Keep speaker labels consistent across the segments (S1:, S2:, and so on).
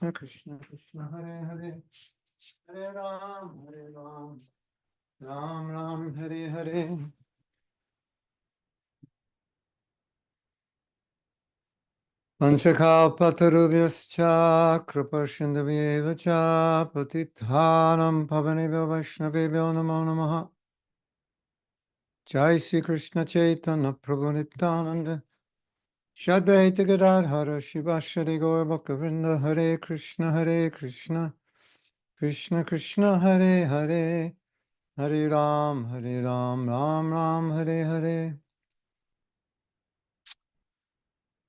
S1: Krishna Krishna Krishna Hare Hare, Hare Ram, Ram Ram Hare Hare. Panchakalpatarubhyascha kripasindhavyeva cha patithanam pavanebhyo vaishnavebhyo namo namaha. Jai Sri Krishna Chaitanya Prabhu Nityananda Shadvaita Gadadhara Shivashari Gaur Bhaktivinoda Hare Krishna Krishna Krishna Hare Hare, Hare Ram, Ram Ram Hare Hare.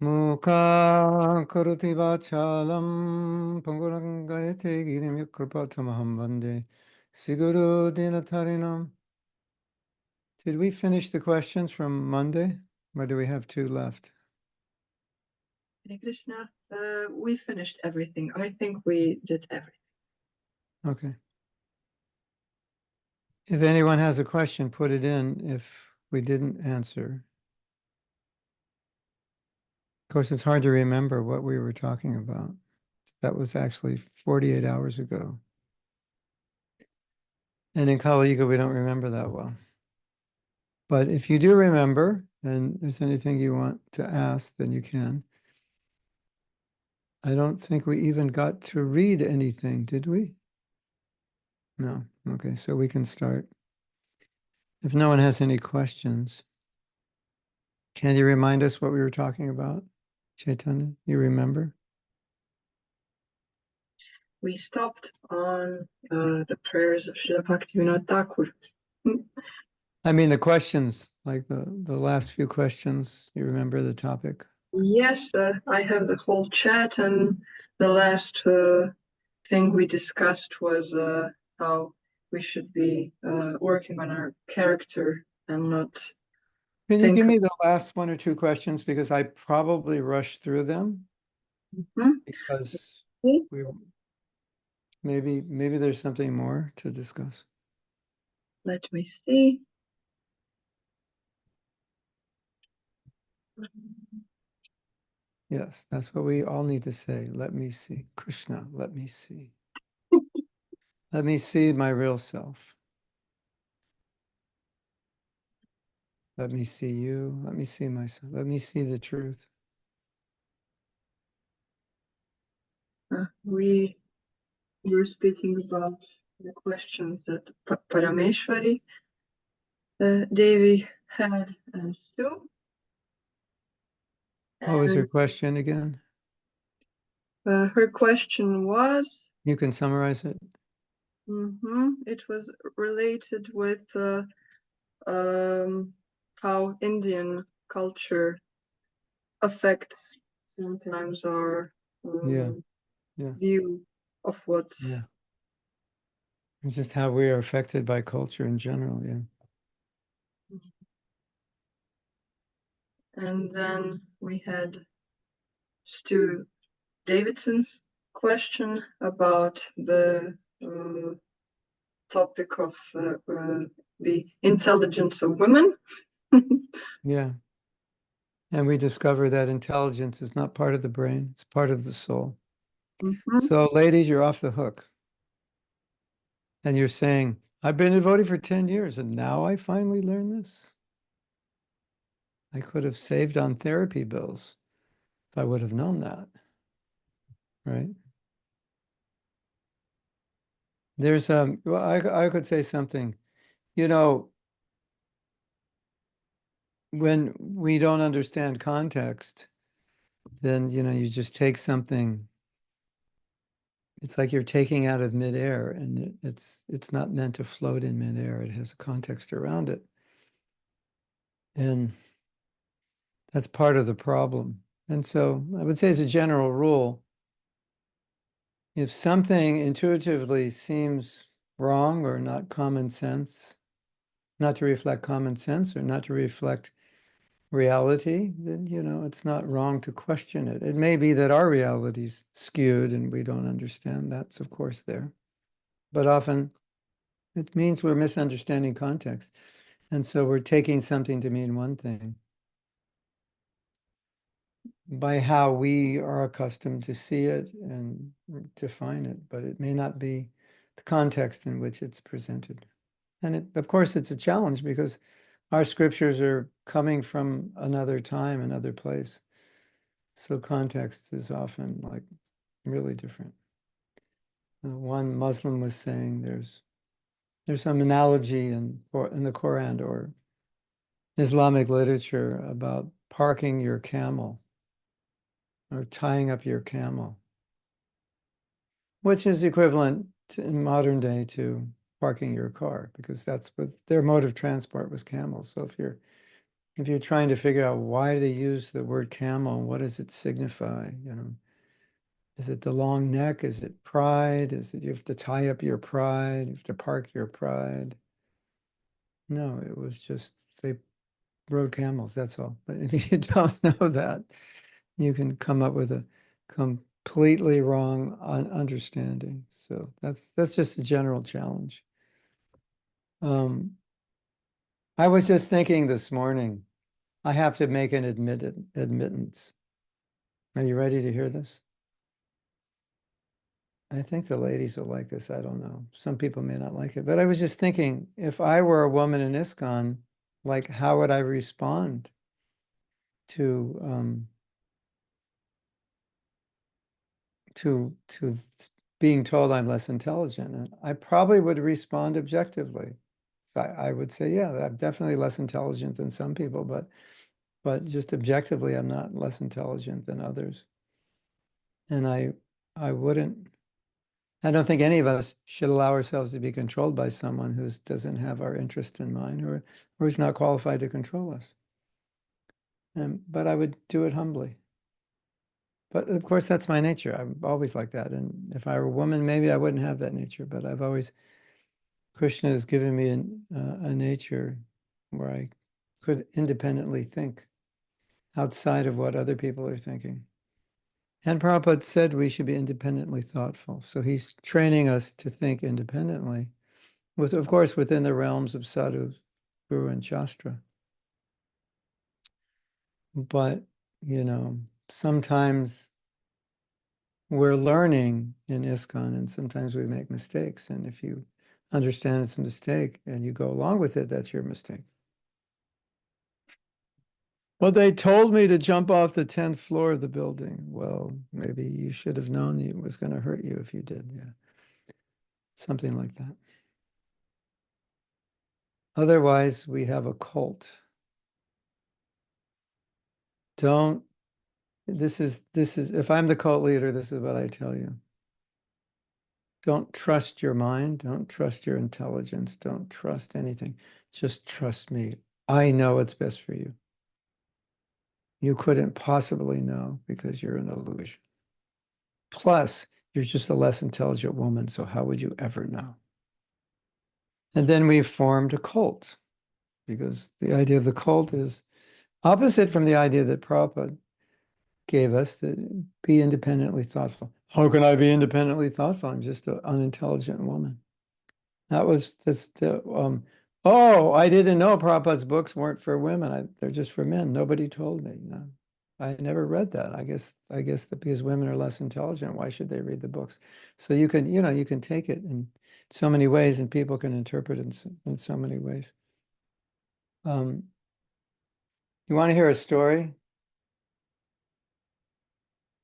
S1: Mukha karoti vachalam pangurangayate girim yukrapatamaham vande Siguru Dinatarinam. Did we finish the questions from Monday? Or do we have two left?
S2: Hare Krishna, we finished everything. I think we did everything.
S1: Okay. If anyone has a question, put it in if we didn't answer. Of course, it's hard to remember what we were talking about. That was actually 48 hours ago. And in Kali Yuga, we don't remember that well. But if you do remember, and there's anything you want to ask, then you can. I don't think we even got to read anything, did we? No. Okay, so we can start. If no one has any questions, can you remind us what we were talking about, Chaitanya? You remember?
S2: We stopped on the prayers of Srila Bhaktivinoda Thakur.
S1: I mean, the questions, like the last few questions, you remember the topic?
S2: Yes, I have the whole chat, and the last thing we discussed was how we should be working on our character and not.
S1: Can you give me the last one or two questions, because I probably rushed through them? Because we maybe there's something more to discuss.
S2: Let me see.
S1: Yes, that's what we all need to say. Let me see. Krishna, let me see. Let me see my real self. Let me see you. Let me see myself. Let me see the truth.
S2: We were speaking about the questions that Parameshwari Devi had asked too.
S1: What was her question again?
S2: Her question was...
S1: You can summarize it.
S2: It was related with how Indian culture affects sometimes our view of what's...
S1: Yeah. It's just how we are affected by culture in general, yeah.
S2: And then we had Stu Davidson's question about the topic of the intelligence of women.
S1: Yeah. And we discover that intelligence is not part of the brain, it's part of the soul. So, ladies, you're off the hook. And you're saying, I've been a devotee for 10 years, and now I finally learned this. I could have saved on therapy bills if I would have known that, right? There's, well, I could say something, you know, when we don't understand context, then, you know, you just take something. It's like you're taking out of midair, and it's not meant to float in midair. It has a context around it. And that's part of the problem. And so I would say, as a general rule, if something intuitively seems wrong or not common sense, not to reflect common sense or not to reflect reality, then, you know, it's not wrong to question it. It may be that our reality's skewed and we don't understand. That's, of course, there. But often it means we're misunderstanding context. And so we're taking something to mean one thing. by how we are accustomed to see it and define it, but it may not be the context in which it's presented. And of course, it's a challenge because our scriptures are coming from another time, another place. So context is often like really different. One Muslim was saying there's some analogy in the Quran or Islamic literature about parking your camel or tying up your camel, which is equivalent in modern day to parking your car, because that's what their mode of transport was camels. So if you're trying to figure out why they use the word camel, what does it signify? Is it the long neck? Is it pride? Is it you have to tie up your pride? You have to park your pride? No, it was just they rode camels, that's all. But if you don't know that, you can come up with a completely wrong understanding. So that's just a general challenge. Um, I was just thinking this morning, I have to make an admittance. Are you ready to hear this? I think the ladies will like this. I don't know. Some people may not like it, but I was just thinking, if I were a woman in ISKCON, like how would I respond to to being told I'm less intelligent? And I probably would respond objectively. I would say, yeah, I'm definitely less intelligent than some people, but just objectively, I'm not less intelligent than others. And I wouldn't, I don't think any of us should allow ourselves to be controlled by someone who doesn't have our interest in mind or is not qualified to control us. But I would do it humbly. But of course, that's my nature. I'm always like that. And if I were a woman, maybe I wouldn't have that nature. But Krishna has given me a nature where I could independently think outside of what other people are thinking. And Prabhupada said we should be independently thoughtful. So he's training us to think independently, of course, within the realms of sadhu, guru, and shastra. But, sometimes we're learning in ISKCON and sometimes we make mistakes. And if you understand it's a mistake and you go along with it, that's your mistake. Well, they told me to jump off the 10th floor of the building. Well, maybe you should have known it was going to hurt you if you did. Yeah. Something like that. Otherwise, we have a cult. Don't, if I'm the cult leader, this is what I tell you. Don't trust your mind. Don't trust your intelligence. Don't trust anything. Just trust me. I know what's best for you. You couldn't possibly know because you're an illusion. Plus, you're just a less intelligent woman, so how would you ever know? And then we formed a cult because the idea of the cult is opposite from the idea that Prabhupada gave us, to be independently thoughtful. How can I be independently thoughtful? I'm just an unintelligent woman. That's the oh, I didn't know Prabhupada's books weren't for women. They're just for men. Nobody told me. No. I never read that. I guess that because women are less intelligent, why should they read the books? So you can take it in so many ways and people can interpret it in so many ways. Um, you want to hear a story?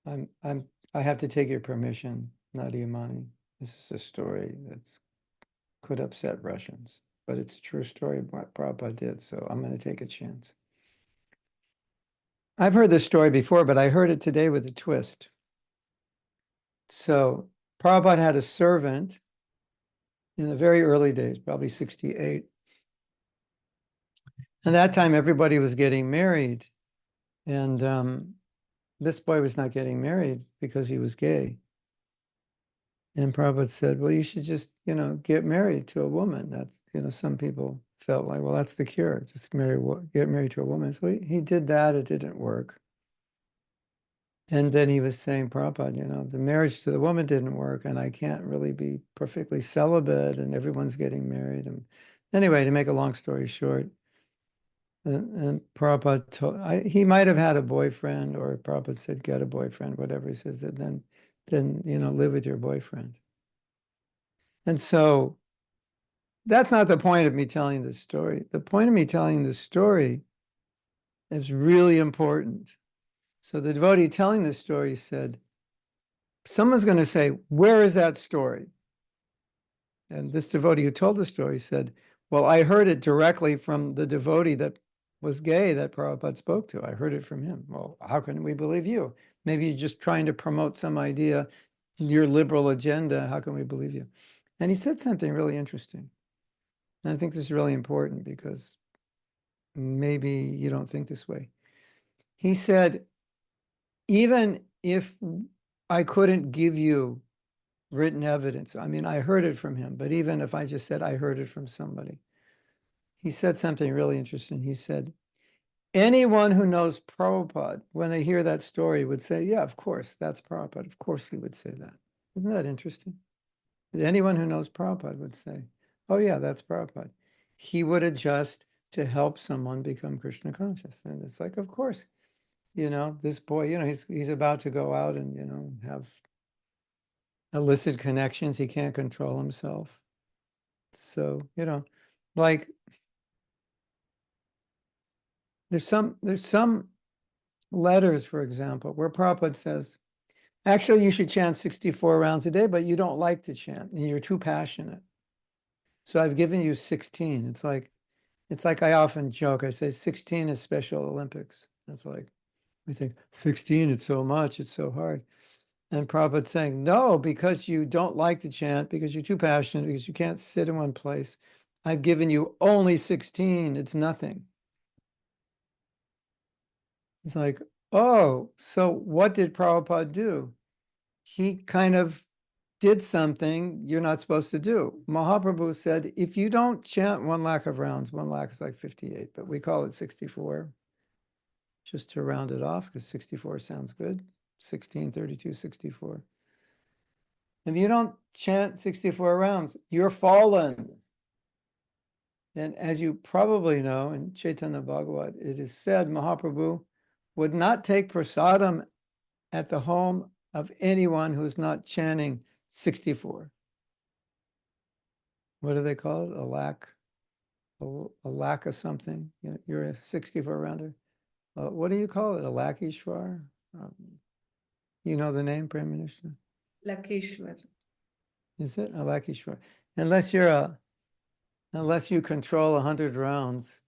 S1: I have to take your permission, Nadia Mani. This is a story that could upset Russians, but it's a true story of what Prabhupada did, so I'm going to take a chance. I've heard this story before, but I heard it today with a twist. So Prabhupada had a servant in the very early days, probably 68. And that time everybody was getting married. And this boy was not getting married because he was gay. And Prabhupada said, well, you should just, get married to a woman. That's, some people felt like, well, that's the cure. Just get married to a woman. So he did that. It didn't work. And then he was saying, Prabhupada, the marriage to the woman didn't work, and I can't really be perfectly celibate, and everyone's getting married. And anyway, to make a long story short, And Prabhupada told, he might have had a boyfriend, or Prabhupada said, get a boyfriend, whatever. He says that then, live with your boyfriend. And so that's not the point of me telling this story. The point of me telling this story is really important. So the devotee telling this story said, someone's going to say, where is that story? And this devotee who told the story said, well, I heard it directly from the devotee that was gay that Prabhupada spoke to. I heard it from him. Well, how can we believe you? Maybe you're just trying to promote some idea, your liberal agenda. How can we believe you? And he said something really interesting. And I think this is really important because maybe you don't think this way. He said, even if I couldn't give you written evidence, I mean, I heard it from him, but even if I just said I heard it from somebody, he said something really interesting. He said, anyone who knows Prabhupada, when they hear that story, would say, yeah, of course, that's Prabhupada. Of course he would say that. Isn't that interesting? Anyone who knows Prabhupada would say, oh, yeah, that's Prabhupada. He would adjust to help someone become Krishna conscious. And it's like, of course, this boy, he's about to go out and, have illicit connections. He can't control himself. So, like there's some letters, for example, where Prabhupada says, actually, you should chant 64 rounds a day, but you don't like to chant and you're too passionate. So I've given you 16. It's like I often joke. I say 16 is Special Olympics. It's like we think 16, it's so much, it's so hard. And Prabhupada's saying, no, because you don't like to chant, because you're too passionate, because you can't sit in one place. I've given you only 16. It's nothing. It's like, oh, so what did Prabhupada do? He kind of did something you're not supposed to do. Mahaprabhu said, if you don't chant 1 lakh of rounds, 1 lakh is like 58, but we call it 64, just to round it off, because 64 sounds good. 16, 32, 64. If you don't chant 64 rounds, you're fallen. And as you probably know, in Chaitanya Bhagavat, it is said Mahaprabhu would not take prasadam at the home of anyone who's not chanting 64. What do they call it? A lack of something. You're a 64 rounder. What do you call it? A Lakishwar? Um, you know the name, Prime Minister?
S3: Lakeshwar.
S1: Is it? A Lakishwar. Unless you control 100 rounds,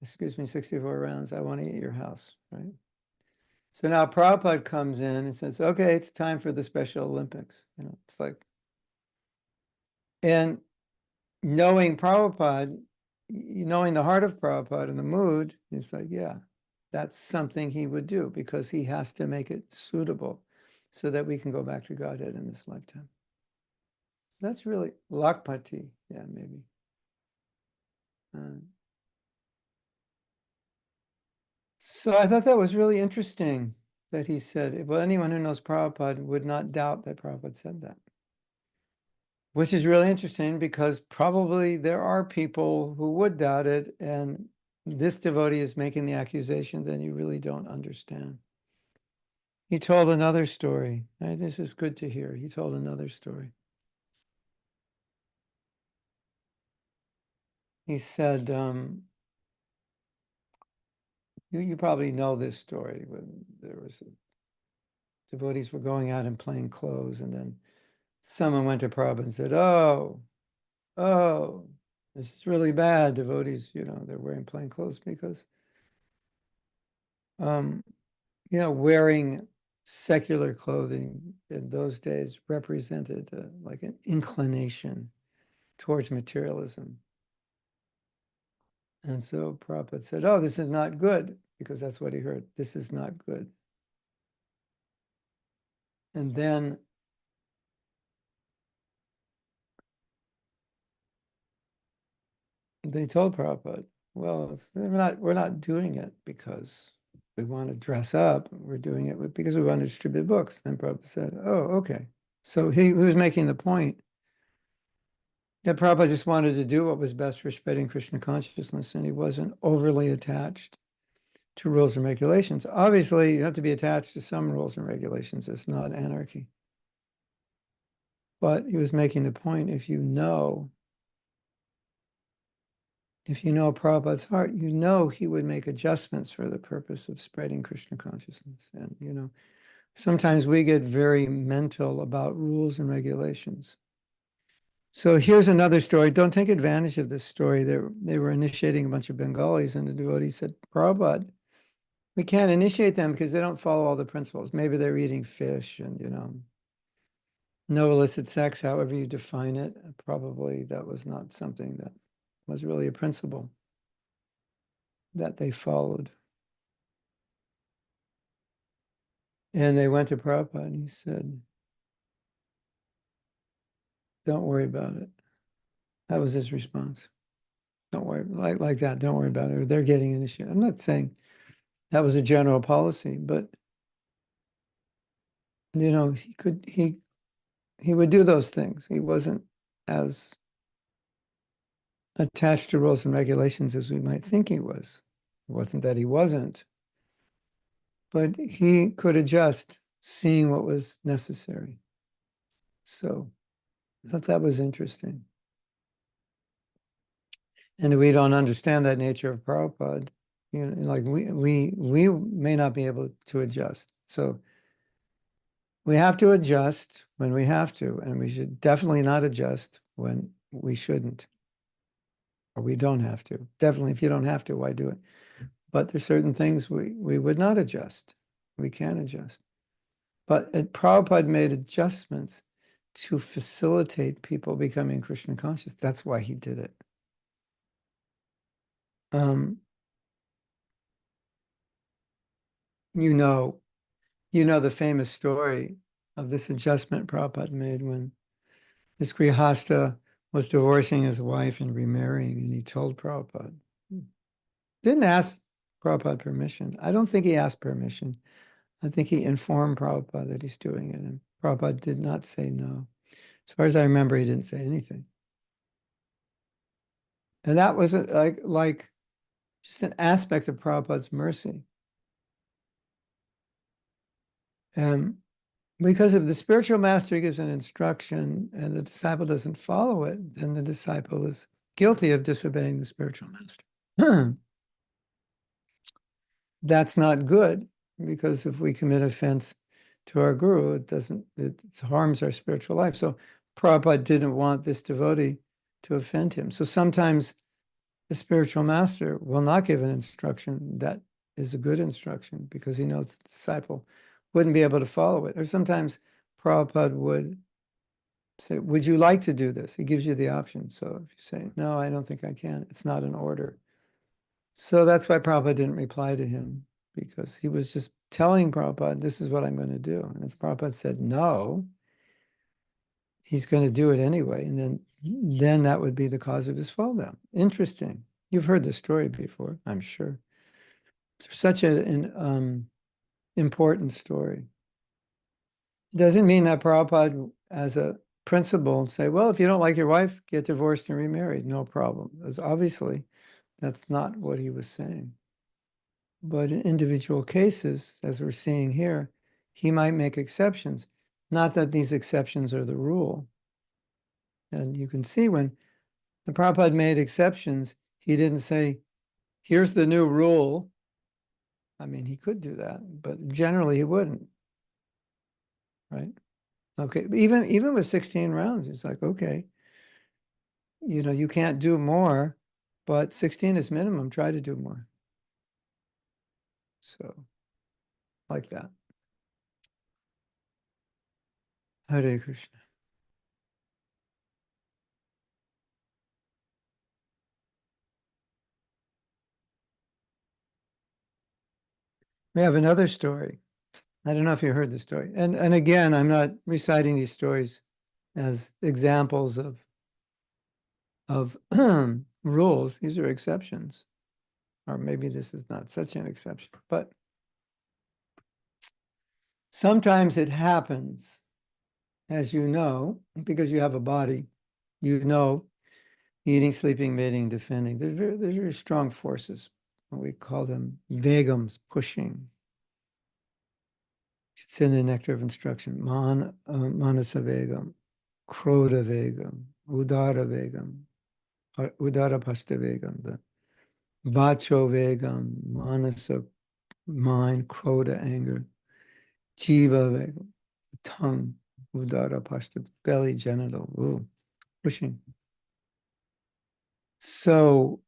S1: excuse me, 64 rounds, I want to eat your house, right? So now Prabhupada comes in and says, okay, it's time for the Special Olympics. It's like, and knowing Prabhupada, knowing the heart of Prabhupada and the mood, it's like, yeah, that's something he would do because he has to make it suitable so that we can go back to Godhead in this lifetime. That's really Lakpati, yeah, maybe. So I thought that was really interesting that he said, well, anyone who knows Prabhupada would not doubt that Prabhupada said that. Which is really interesting because probably there are people who would doubt it, and this devotee is making the accusation that you really don't understand. He told another story. This is good to hear. He told another story. He said, you probably know this story, when there was devotees were going out in plain clothes, and then someone went to Prabhupada and said, oh, this is really bad. Devotees, they're wearing plain clothes because wearing secular clothing in those days represented like an inclination towards materialism. And so Prabhupada said, oh, this is not good, because that's what he heard. This is not good. And then they told Prabhupada, well, we're not doing it because we want to dress up. We're doing it because we want to distribute books. Then Prabhupada said, oh, okay. So he was making the point that Prabhupada just wanted to do what was best for spreading Krishna consciousness, and he wasn't overly attached to rules and regulations. Obviously, you have to be attached to some rules and regulations. It's not anarchy. But he was making the point, if you know Prabhupada's heart, you know he would make adjustments for the purpose of spreading Krishna consciousness. And, sometimes we get very mental about rules and regulations. So here's another story. Don't take advantage of this story. They were initiating a bunch of Bengalis, and the devotee said, Prabhupada, we can't initiate them because they don't follow all the principles. Maybe they're eating fish and, no illicit sex, however you define it. Probably that was not something that was really a principle that they followed. And they went to Prabhupada and he said, don't worry about it. That was his response. Don't worry, like that, don't worry about it. Or they're getting initiated. I'm not saying that was a general policy, but he would do those things. He wasn't as attached to rules and regulations as we might think he was. It wasn't that he wasn't, but he could adjust, seeing what was necessary. So I thought that was interesting. And we don't understand that nature of Prabhupada. Like we may not be able to adjust. So we have to adjust when we have to, and we should definitely not adjust when we shouldn't, or we don't have to. Definitely, if you don't have to, why do it? But there's certain things we would not adjust. We can adjust. But Prabhupada made adjustments to facilitate people becoming Krishna conscious. That's why he did it. Um, you know the famous story of this adjustment Prabhupada made when this Grihasta was divorcing his wife and remarrying, and he told Prabhupada. Didn't ask Prabhupada permission. I don't think he asked permission. I think he informed Prabhupada that he's doing it, and Prabhupada did not say no. As far as I remember, he didn't say anything. And that was like just an aspect of Prabhupada's mercy. And because if the spiritual master gives an instruction and the disciple doesn't follow it, then the disciple is guilty of disobeying the spiritual master. That's not good, because if we commit offense to our guru, it harms our spiritual life. So Prabhupada didn't want this devotee to offend him. So sometimes the spiritual master will not give an instruction that is a good instruction because he knows the disciple wouldn't be able to follow it. Or sometimes Prabhupada would say, would you like to do this? He gives you the option. So if you say, no, I don't think I can, it's not an order. So that's why Prabhupada didn't reply to him, because he was just telling Prabhupada, this is what I'm going to do. And if Prabhupada said no, he's going to do it anyway. And then that would be the cause of his fall down. Interesting. You've heard the story before, I'm sure. It's such an important story. It doesn't mean that Prabhupada, as a principle, say, well, if you don't like your wife, get divorced and remarried, no problem. Because obviously, that's not what he was saying. But in individual cases, as we're seeing here, he might make exceptions. Not that these exceptions are the rule. And you can see when the Prabhupada made exceptions, he didn't say, here's the new rule. I mean, he could do that, but generally he wouldn't, right? Okay, even with 16 rounds, it's like, okay, you can't do more, but 16 is minimum, try to do more. So, like that. Hare Krishna. We have another story. I don't know if you heard the story. And again, I'm not reciting these stories as examples of rules. These are exceptions. Or maybe this is not such an exception. But sometimes it happens, as you know, because you have a body, eating, sleeping, mating, defending. They're very strong forces. We call them vegams, pushing. It's in the nectar of instruction. Manasa vegam, krodha vegam, udara vegam, udara pasta vegam, the vacho vegam, manasa, mind, krodha, anger, jiva vegam, tongue, udara pasta, belly, genital, ooh, pushing. So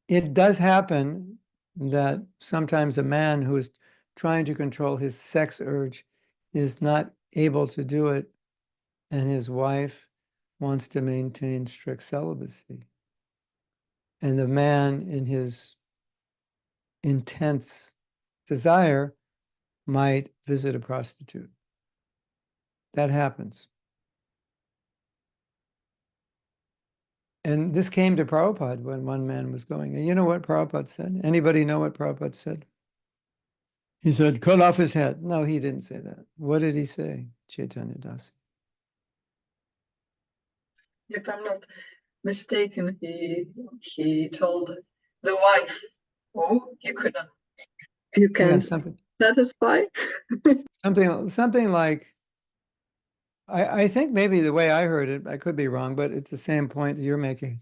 S1: it does happen that sometimes a man who is trying to control his sex urge is not able to do it, and his wife wants to maintain strict celibacy. And the man, in his intense desire, might visit a prostitute. That happens. And this came to Prabhupada when one man was going. And you know what Prabhupada said? Anybody know what Prabhupada said? He said, cut off his head. No, he didn't say that. What did he say, Chaitanya Das?
S2: If I'm not mistaken, he told the wife, "Oh, you couldn't, you
S1: Yeah,
S2: can satisfy."
S1: something like, I think maybe the way I heard it, I could be wrong, but it's the same point that you're making.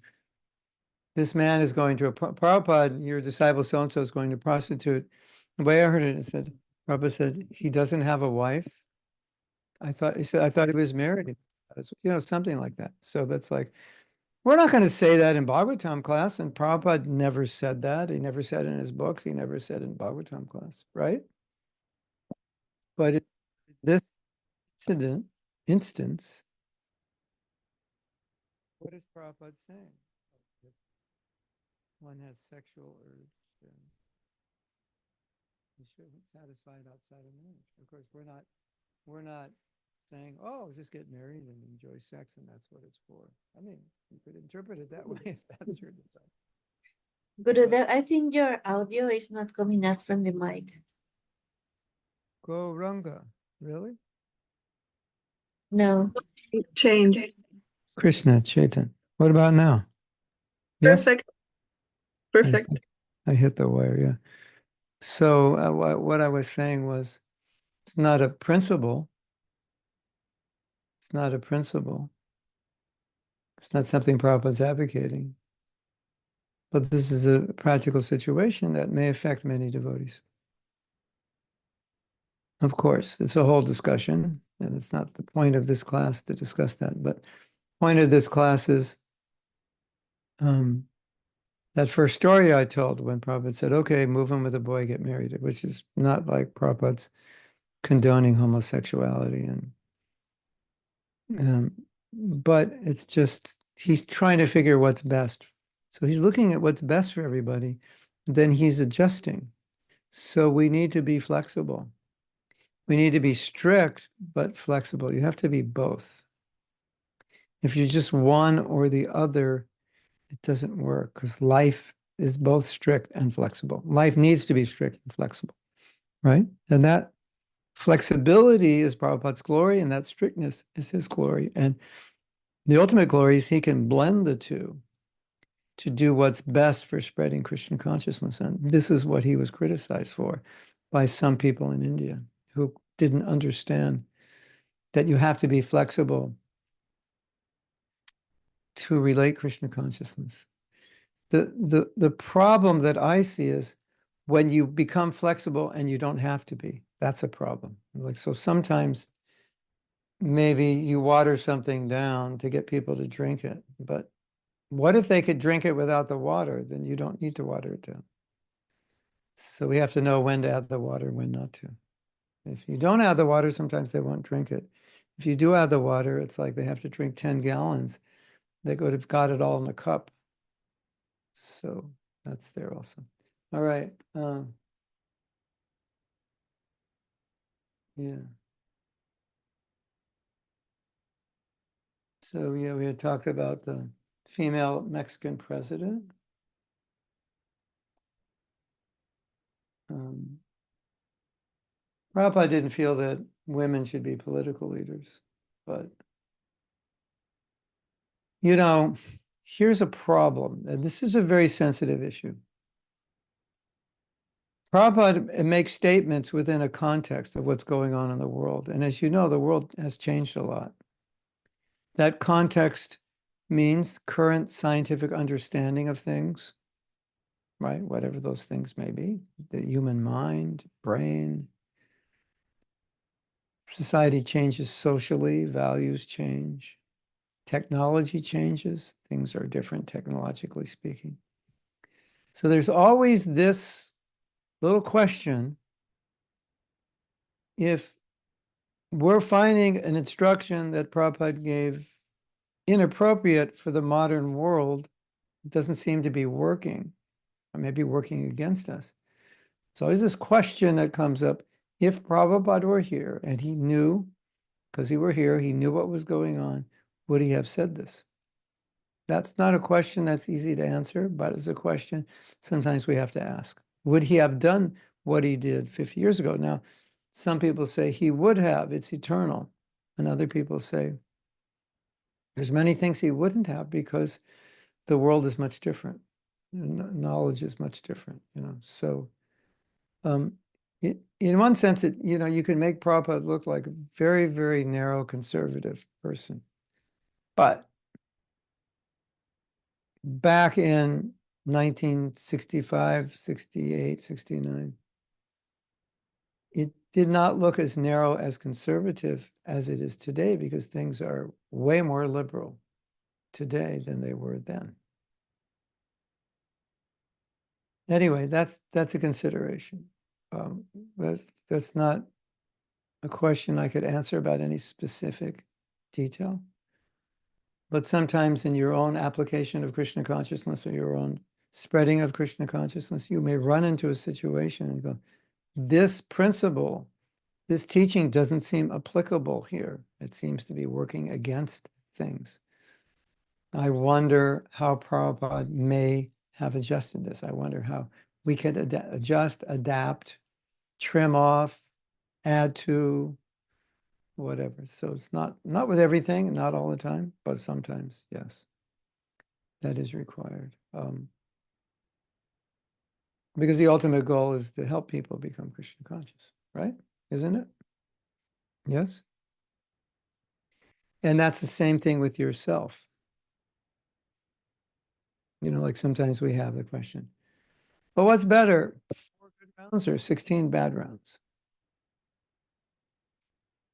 S1: This man is going to a Prabhupada, your disciple so-and-so is going to prostitute. The way I heard it, it said, Prabhupada said, he doesn't have a wife. He said, I thought he was married. Something like that. So that's like, we're not going to say that in Bhagavatam class, and Prabhupada never said that. He never said it in his books. He never said it in Bhagavatam class, right? But in this instance, what is Prabhupada saying? If one has sexual urge, then he should be satisfied outside of marriage. Of course, we're not saying, oh, just get married and enjoy sex, and that's what it's for. I mean, you could interpret it that way if that's your desire.
S3: Gurudev, I think your audio is not coming out from the mic.
S1: Gauranga, really?
S3: No.
S2: Change.
S1: Krishna, Chaitan. What about now? Yes?
S2: Perfect. Perfect.
S1: I hit the wire, yeah. So what I was saying was, it's not a principle. It's not a principle. It's not something Prabhupada's advocating. But this is a practical situation that may affect many devotees. Of course, it's a whole discussion, and it's not the point of this class to discuss that. But point of this class is that first story I told when Prabhupada said, okay, move in with a boy, get married, which is not like Prabhupada's condoning homosexuality. But it's just, he's trying to figure what's best. So he's looking at what's best for everybody, then he's adjusting. So we need to be flexible. We need to be strict, but flexible. You have to be both. If you're just one or the other, it doesn't work because life is both strict and flexible. Life needs to be strict and flexible, right? And that flexibility is Prabhupada's glory, and that strictness is his glory. And the ultimate glory is he can blend the two to do what's best for spreading Krishna consciousness. And this is what he was criticized for by some people in India who didn't understand that you have to be flexible to relate Krishna consciousness. The problem that I see is when you become flexible and you don't have to be, that's a problem. Like, so sometimes maybe you water something down to get people to drink it, but what if they could drink it without the water? Then you don't need to water it down. So we have to know when to add the water, when not to. If you don't add the water, sometimes they won't drink it. If you do add the water, it's like they have to drink 10 gallons. They could have got it all in a cup. So that's there also. All right. Yeah. So yeah, we had talked about the female Mexican president. Prabhupada didn't feel that women should be political leaders, but here's a problem, and this is a very sensitive issue. Prabhupada makes statements within a context of what's going on in the world. And as you know, the world has changed a lot. That context means current scientific understanding of things, right? Whatever those things may be, the human mind, brain. Society changes socially, values change, technology changes, things are different technologically speaking. So there's always this little question, if we're finding an instruction that Prabhupada gave inappropriate for the modern world, it doesn't seem to be working, or maybe working against us. So there's this question that comes up, if Prabhupada were here and he knew, because he were here, he knew what was going on, would he have said this? That's not a question that's easy to answer, but it's a question sometimes we have to ask. Would he have done what he did 50 years ago? Now, some people say he would have, it's eternal. And other people say there's many things he wouldn't have because the world is much different. Knowledge is much different, So in one sense, you can make Prabhupada look like a very, very narrow conservative person. But back in 1965, 68, 69, it did not look as narrow as conservative as it is today because things are way more liberal today than they were then. Anyway, that's a consideration. But that's not a question I could answer about any specific detail. But sometimes in your own application of Krishna consciousness or your own spreading of Krishna consciousness, you may run into a situation and go, this principle, this teaching doesn't seem applicable here. It seems to be working against things. I wonder how Prabhupada may have adjusted this. I wonder how we could adjust, adapt, trim off, add to, whatever. So it's not with everything, not all the time, but sometimes, yes, that is required. Because the ultimate goal is to help people become Krishna conscious, right? Isn't it? Yes. And that's the same thing with yourself. Like sometimes we have the question, well, what's better, 4 good rounds or 16 bad rounds?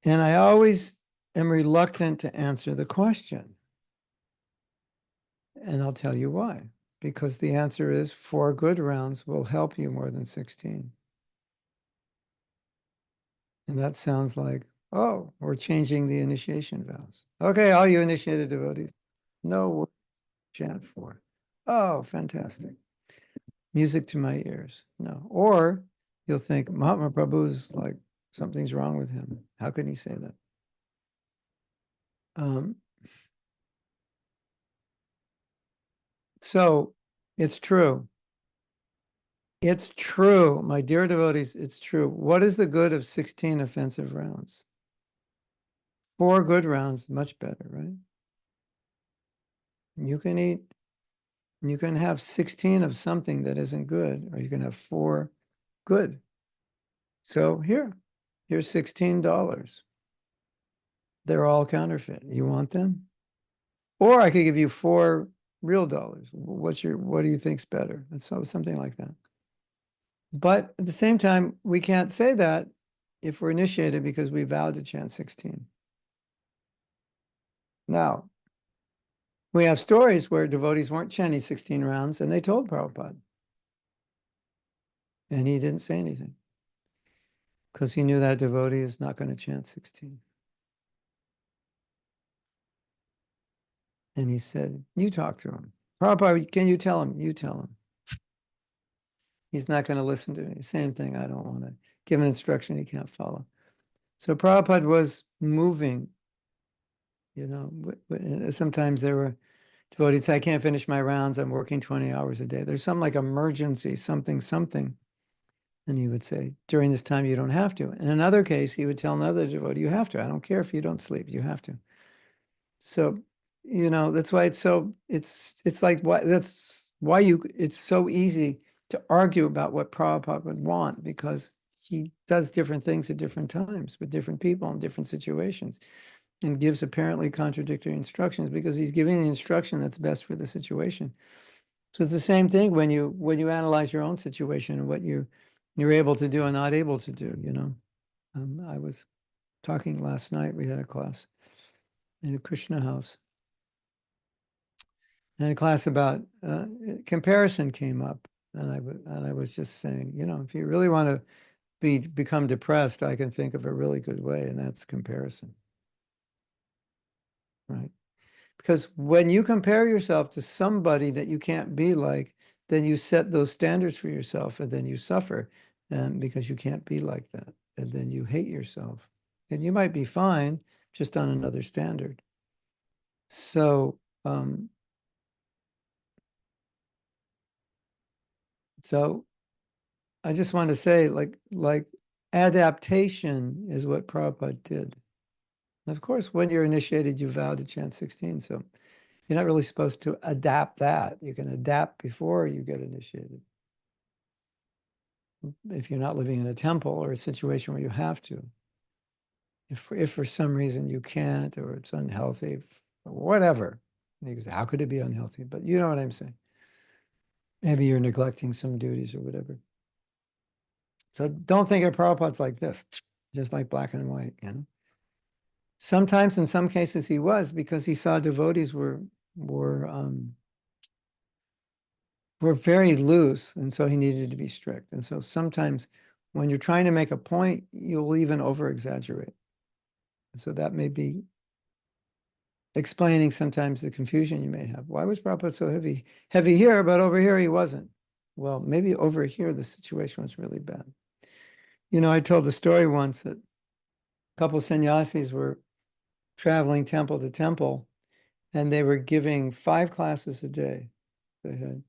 S1: And I always am reluctant to answer the question. And I'll tell you why. Because the answer is 4 good rounds will help you more than 16. And that sounds like, oh, we're changing the initiation vows. Okay, all you initiated devotees, no word chant 4. Oh, fantastic. Music to my ears. No. Or you'll think Mahatma Prabhu's like, something's wrong with him. How can he say that? So it's true. It's true, my dear devotees, it's true. What is the good of 16 offensive rounds? 4 good rounds, much better, right? You can have 16 of something that isn't good, or you can have 4 good. So here's $16. They're all counterfeit. You want them? Or I could give you 4 real dollars. What do you think's better? And so something like that. But at the same time, we can't say that if we're initiated because we vowed to chant 16. Now, we have stories where devotees weren't chanting 16 rounds and they told Prabhupada. And he didn't say anything because he knew that devotee is not going to chant 16. And he said, you talk to him. Prabhupada, can you tell him? You tell him. He's not going to listen to me. Same thing. I don't want to give an instruction he can't follow. So Prabhupada was moving, sometimes there were devotees say, I can't finish my rounds. I'm working 20 hours a day. There's some like emergency, something. And he would say, during this time, you don't have to. In another case, he would tell another devotee, you have to. I don't care if you don't sleep, you have to. So you know, that's why it's like, that's why it's so easy to argue about what Prabhupada would want, because he does different things at different times with different people in different situations and gives apparently contradictory instructions because he's giving the instruction that's best for the situation. So it's the same thing when you analyze your own situation and what you're able to do and not able to do, you know. I was talking last night, we had a class in a Krishna house, and a class about comparison came up, and I was just saying, you know, if you really want to become depressed, I can think of a really good way, and that's comparison, right? Because when you compare yourself to somebody that you can't be like, then you set those standards for yourself, and then you suffer, because you can't be like that, and then you hate yourself, and you might be fine just on another standard. So, so I just want to say, like adaptation is what Prabhupada did. Of course, when you're initiated, you vow to chant 16. So you're not really supposed to adapt that. You can adapt before you get initiated. If you're not living in a temple or a situation where you have to. If for some reason you can't, or it's unhealthy, or whatever. You can say, how could it be unhealthy? But you know what I'm saying. Maybe you're neglecting some duties or whatever. So don't think of Prabhupada's like this, just like black and white, you know. Sometimes, in some cases, he was, because he saw devotees were very loose, and so he needed to be strict. And so sometimes, when you're trying to make a point, you'll even over exaggerate. So that may be explaining sometimes the confusion you may have. Why was Prabhupada so heavy here, but over here he wasn't? Well, maybe over here the situation was really bad. You know, I told the story once that a couple sannyasis were traveling temple to temple, and they were giving 5 classes a day. They had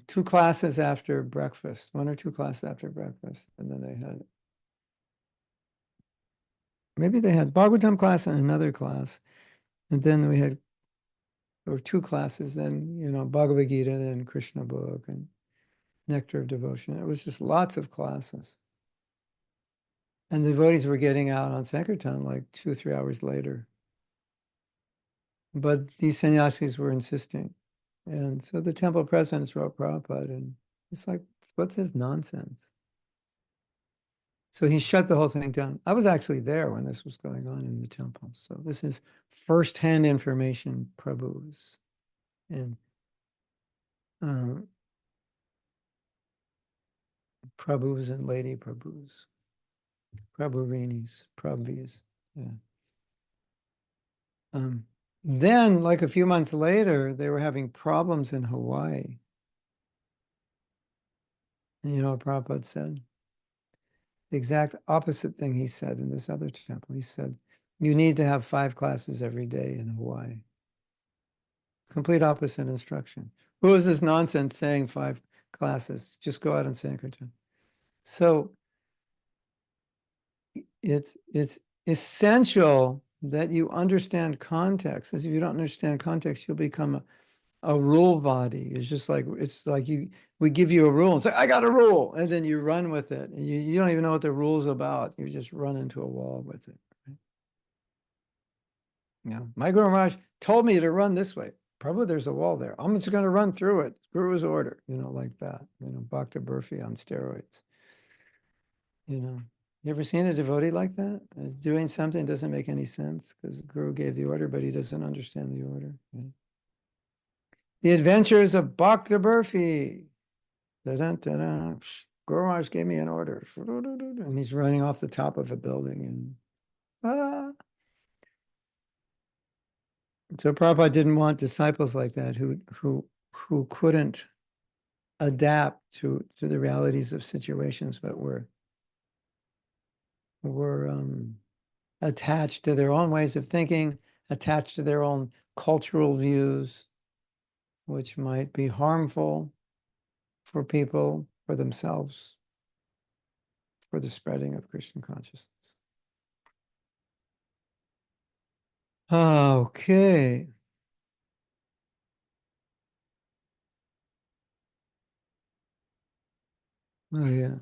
S1: 2 classes after breakfast, 1 or 2 classes after breakfast, and then they had, maybe they had Bhagavatam class and another class, and then we had, or 2 classes, then, you know, Bhagavad Gita, then Krishna book, and Nectar of Devotion. It was just lots of classes. And the devotees were getting out on Sankirtan like 2 or 3 hours later. But these sannyasis were insisting. And so the temple presidents wrote Prabhupada, and it's like, what's this nonsense? So he shut the whole thing down. I was actually there when this was going on in the temple. So this is firsthand information, Prabhu's and Prabhu's and Lady Prabhu's, Prabhurini's, Prabhu's. Yeah. Then, like a few months later, they were having problems in Hawaii. And you know what Prabhupada said? The exact opposite thing he said in this other temple. He said, you need to have 5 classes every day in Hawaii. Complete opposite instruction. Who is this nonsense saying 5 classes? Just go out and Sankirtan. So it's essential that you understand context. Because if you don't understand context, you'll become a rule body. It's like we give you a rule and say, I got a rule, and then you run with it. And you don't even know what the rule's about. You just run into a wall with it. Right? You know, my Guru Maharaj told me to run this way. Probably there's a wall there. I'm just going to run through it. Guru's order, you know, like that. You know, Bhakta Burfi on steroids. You know, you ever seen a devotee like that? Is doing something doesn't make any sense because the Guru gave the order, but he doesn't understand the order. Right? The Adventures of Bhakta Burfi. Da-dun. Guru Maharaj gave me an order. And he's running off the top of a building. And so Prabhupada didn't want disciples like that who couldn't adapt to the realities of situations, but were attached to their own ways of thinking, attached to their own cultural views, which might be harmful for people, for themselves, for the spreading of Christian consciousness. Okay. Oh, yeah.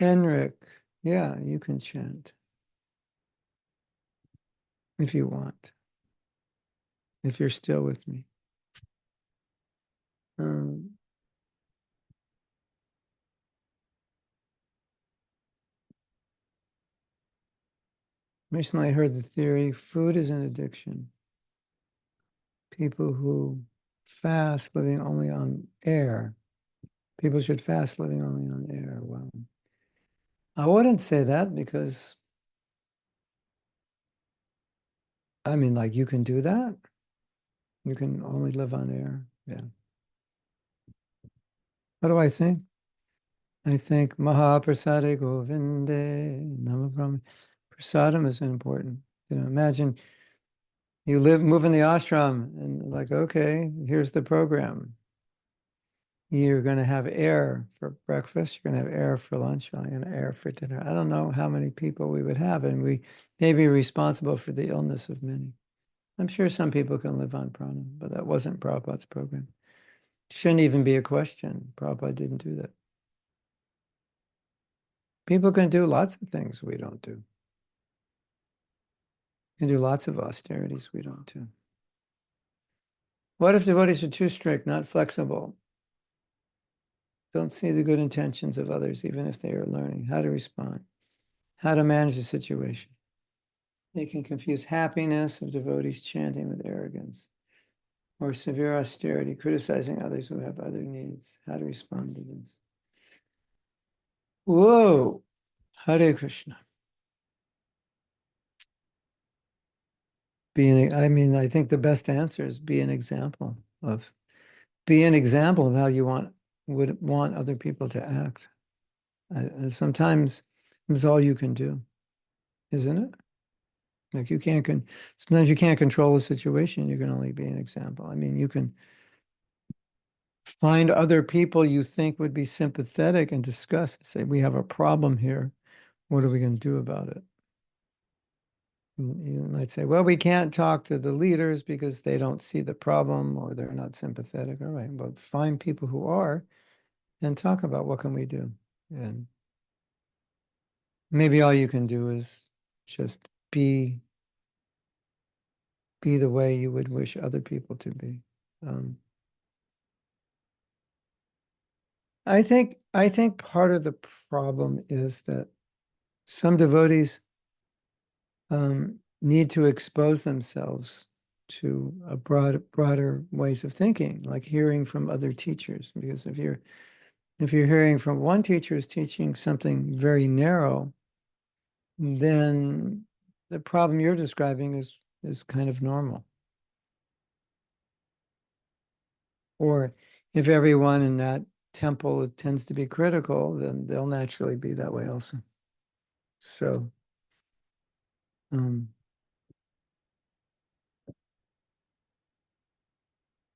S1: Henrik. Yeah, you can chant if you want, if you're still with me. Um, Recently I heard the theory food is an addiction. People who fast living only on air. People should fast living only on air. Well, I wouldn't say that because, I mean, like you can do that. You can only live on air. Yeah. What do I think? I think Mahaprasade Govinde Nama Brahma. Prasadam is important. You know, imagine you move in the ashram and like, okay, here's the program. You're going to have air for breakfast. You're going to have air for lunch. You're going to have air for dinner. I don't know how many people we would have, and we may be responsible for the illness of many. I'm sure some people can live on prana, but that wasn't Prabhupada's program. Shouldn't even be a question. Prabhupada didn't do that. People can do lots of things we don't do. Can do lots of austerities we don't do. What if devotees are too strict, not flexible, don't see the good intentions of others, even if they are learning how to respond, how to manage the situation? They can confuse happiness of devotees chanting with arrogance or severe austerity, criticizing others who have other needs. How to respond to this? Whoa, Hare Krishna. I think the best answer is be an example of how you would want other people to act. Sometimes it's all you can do, isn't it? Like sometimes you can't control a situation. You can only be an example. I mean, you can find other people you think would be sympathetic and discuss, say, we have a problem here. What are we going to do about it? And you might say, well, we can't talk to the leaders because they don't see the problem or they're not sympathetic. All right, but find people who are and talk about what can we do. And maybe all you can do is just be the way you would wish other people to be. Um, I think part of the problem is that some devotees need to expose themselves to a broader ways of thinking, like hearing from other teachers. Because if you're hearing from one teacher who's teaching something very narrow, then the problem you're describing is kind of normal. Or if everyone in that temple tends to be critical, then they'll naturally be that way also. So, um,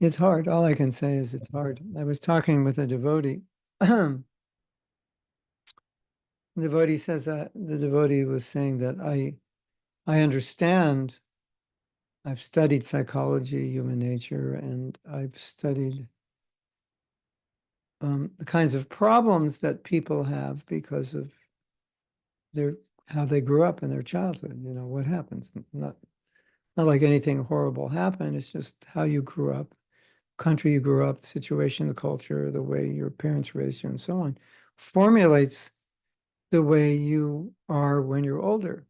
S1: it's hard. All I can say is it's hard. I was talking with a devotee. The devotee says that the devotee was saying that I understand. I've studied psychology, human nature, and I've studied the kinds of problems that people have because of their how they grew up in their childhood. You know, what happens. Not like anything horrible happened. It's just how you grew up, country you grew up, the situation, the culture, the way your parents raised you, and so on, formulates the way you are when you're older.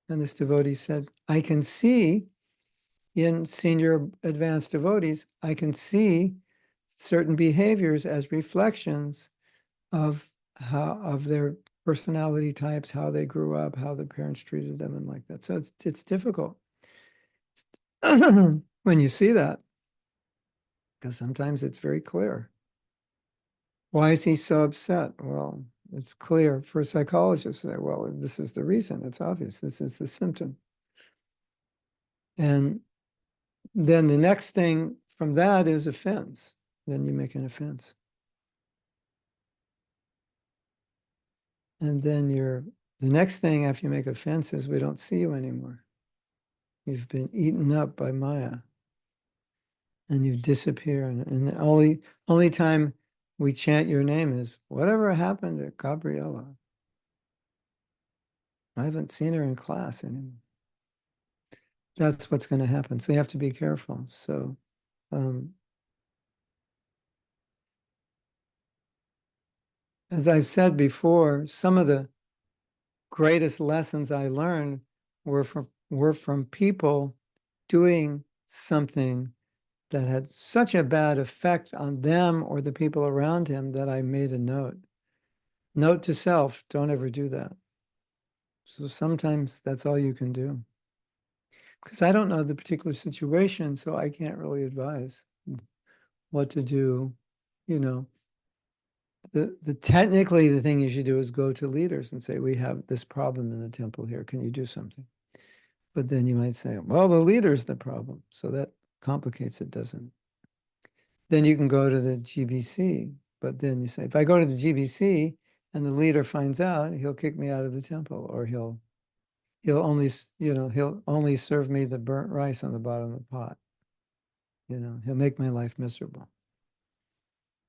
S1: And this devotee said, I can see in senior advanced devotees, I can see certain behaviors as reflections of their personality types, how they grew up, how their parents treated them, and like that. So it's difficult when you see that, because sometimes it's very clear. Why is he so upset? Well, it's clear for a psychologist to say, well, this is the reason. It's obvious. This is the symptom. And then the next thing from that is offense. Then you make an offense. And then the next thing after you make offense is we don't see you anymore. You've been eaten up by Maya. And you disappear. And the only time we chant your name is, whatever happened to Gabriella? I haven't seen her in class anymore. That's what's going to happen. So you have to be careful. So, as I've said before, some of the greatest lessons I learned were from people doing something that had such a bad effect on them or the people around him that I made a note. Note to self, don't ever do that. So sometimes that's all you can do. Because I don't know the particular situation, so I can't really advise what to do. You know, the technically the thing you should do is go to leaders and say, we have this problem in the temple here. Can you do something? But then you might say, well, the leader's the problem. So that complicates it, doesn't it? Then you can go to the GBC. But then you say, if I go to the GBC and the leader finds out, he'll kick me out of the temple, or he'll only, he'll only serve me the burnt rice on the bottom of the pot. He'll make my life miserable.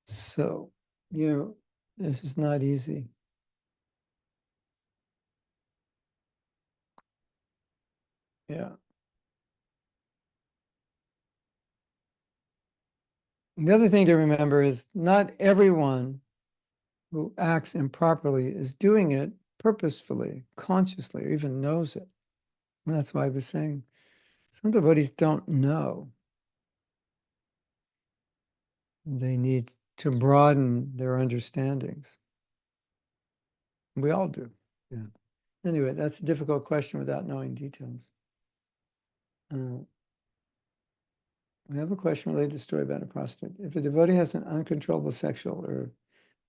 S1: So, this is not easy. Yeah. The other thing to remember is not everyone who acts improperly is doing it purposefully, consciously, or even knows it. And that's why I was saying some devotees don't know. They need to broaden their understandings. We all do. Yeah. Anyway, that's a difficult question without knowing details. We have a question related to the story about a prostitute. If a devotee has an uncontrollable sexual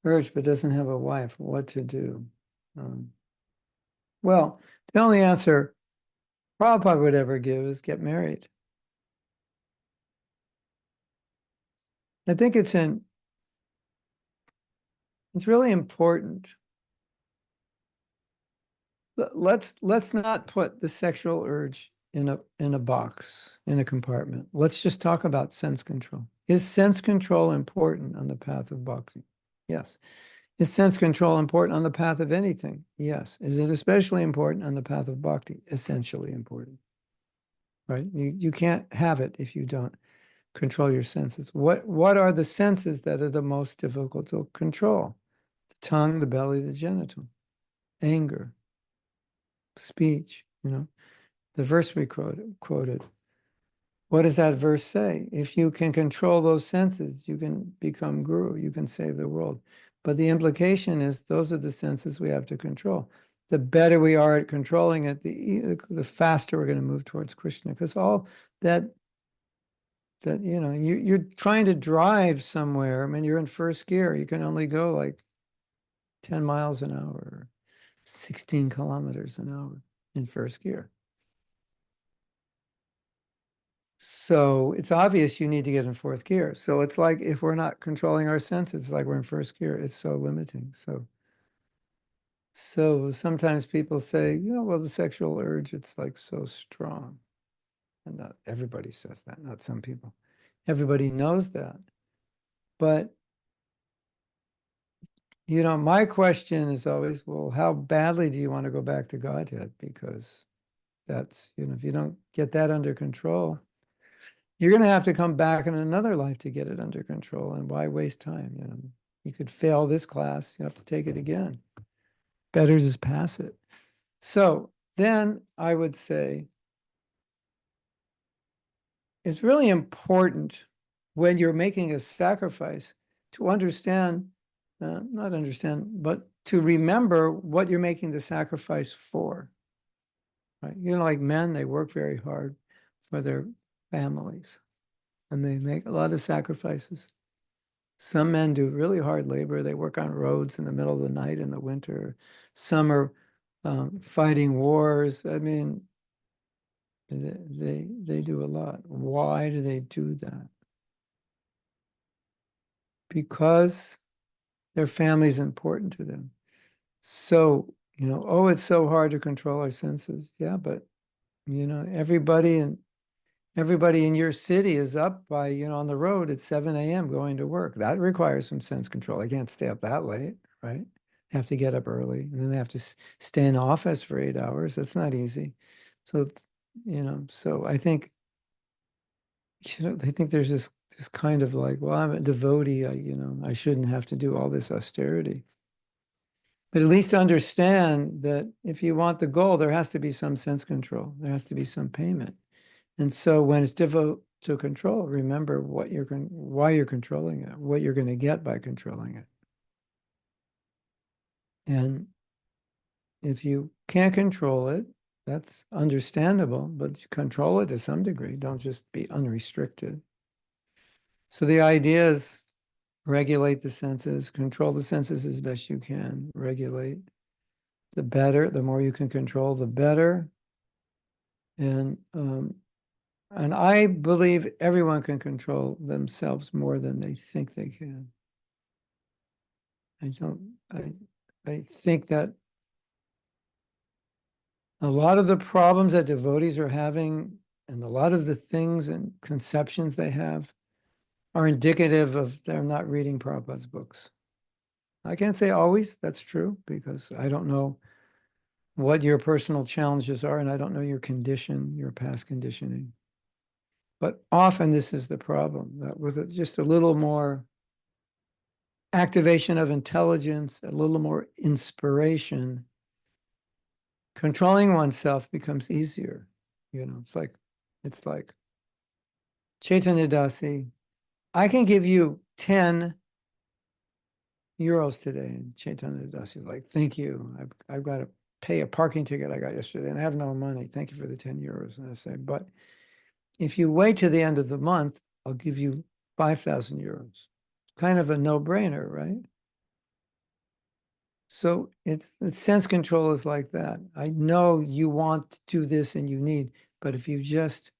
S1: urge but doesn't have a wife, what to do? Well, the only answer Prabhupada would ever give is get married. I think it's really important. Let's not put the sexual urge in a box, in a compartment. Let's just talk about sense control. Is sense control important on the path of bhakti? Yes. Is sense control important on the path of anything? Yes. Is it especially important on the path of bhakti? Essentially important. Right? You can't have it if you don't control your senses. What are the senses that are the most difficult to control? The tongue, the belly, the genital, anger, speech, the verse we quoted. What does that verse say? If you can control those senses, you can become guru, you can save the world. But the implication is those are the senses we have to control. The better we are at controlling it, the faster we're going to move towards Krishna. Because all that you're trying to drive somewhere. I mean, you're in first gear. You can only go like 10 miles an hour, 16 kilometers an hour in first gear. So it's obvious you need to get in fourth gear. So it's like if we're not controlling our senses, it's like we're in first gear. It's so limiting. So sometimes people say, well, the sexual urge, it's like so strong. And not everybody says that, not some people. Everybody knows that. But, my question is always, well, how badly do you want to go back to Godhead? Because that's, if you don't get that under control, you're going to have to come back in another life to get it under control. And why waste time? You could fail this class. You have to take it again. Better just pass it. So then I would say it's really important when you're making a sacrifice to understand, not understand, but to remember what you're making the sacrifice for. Right? Like men, they work very hard for their families. And they make a lot of sacrifices. Some men do really hard labor. They work on roads in the middle of the night in the winter. Some are fighting wars. I mean, they do a lot. Why do they do that? Because their family is important to them. So, it's so hard to control our senses. Yeah, but You know, everybody in your city is up by, you know, on the road at 7 a.m. going to work. That requires some sense control. They can't stay up that late, right? They have to get up early, and then they have to stay in office for 8 hours. That's not easy. So, you know, so I think, you know, I think there's this kind of like, well, I'm a devotee, you know, I shouldn't have to do all this austerity. But at least understand that if you want the goal, there has to be some sense control. There has to be some payment. And so when it's difficult to control, remember why you're controlling it, what you're going to get by controlling it. And if you can't control it, that's understandable, but control it to some degree. Don't just be unrestricted. So the idea is regulate the senses, control the senses as best you can, regulate. The better, the more you can control, the better. And I believe everyone can control themselves more than they think they can. I think that a lot of the problems that devotees are having and a lot of the things and conceptions they have are indicative of them not reading Prabhupada's books. I can't say always that's true because I don't know what your personal challenges are and I don't know your condition, your past conditioning. But often this is the problem, that with just a little more activation of intelligence, a little more inspiration, controlling oneself becomes easier. You know, it's like Chaitanya Dasi, I can give you 10 euros today. And Chaitanya Dasi is like, thank you. I've got to pay a parking ticket I got yesterday and I have no money. Thank you for the 10 euros. And I say, but if you wait to the end of the month, I'll give you 5,000 euros. Kind of a no-brainer, right? So it's sense control is like that. I know you want to do this and you need, but if you just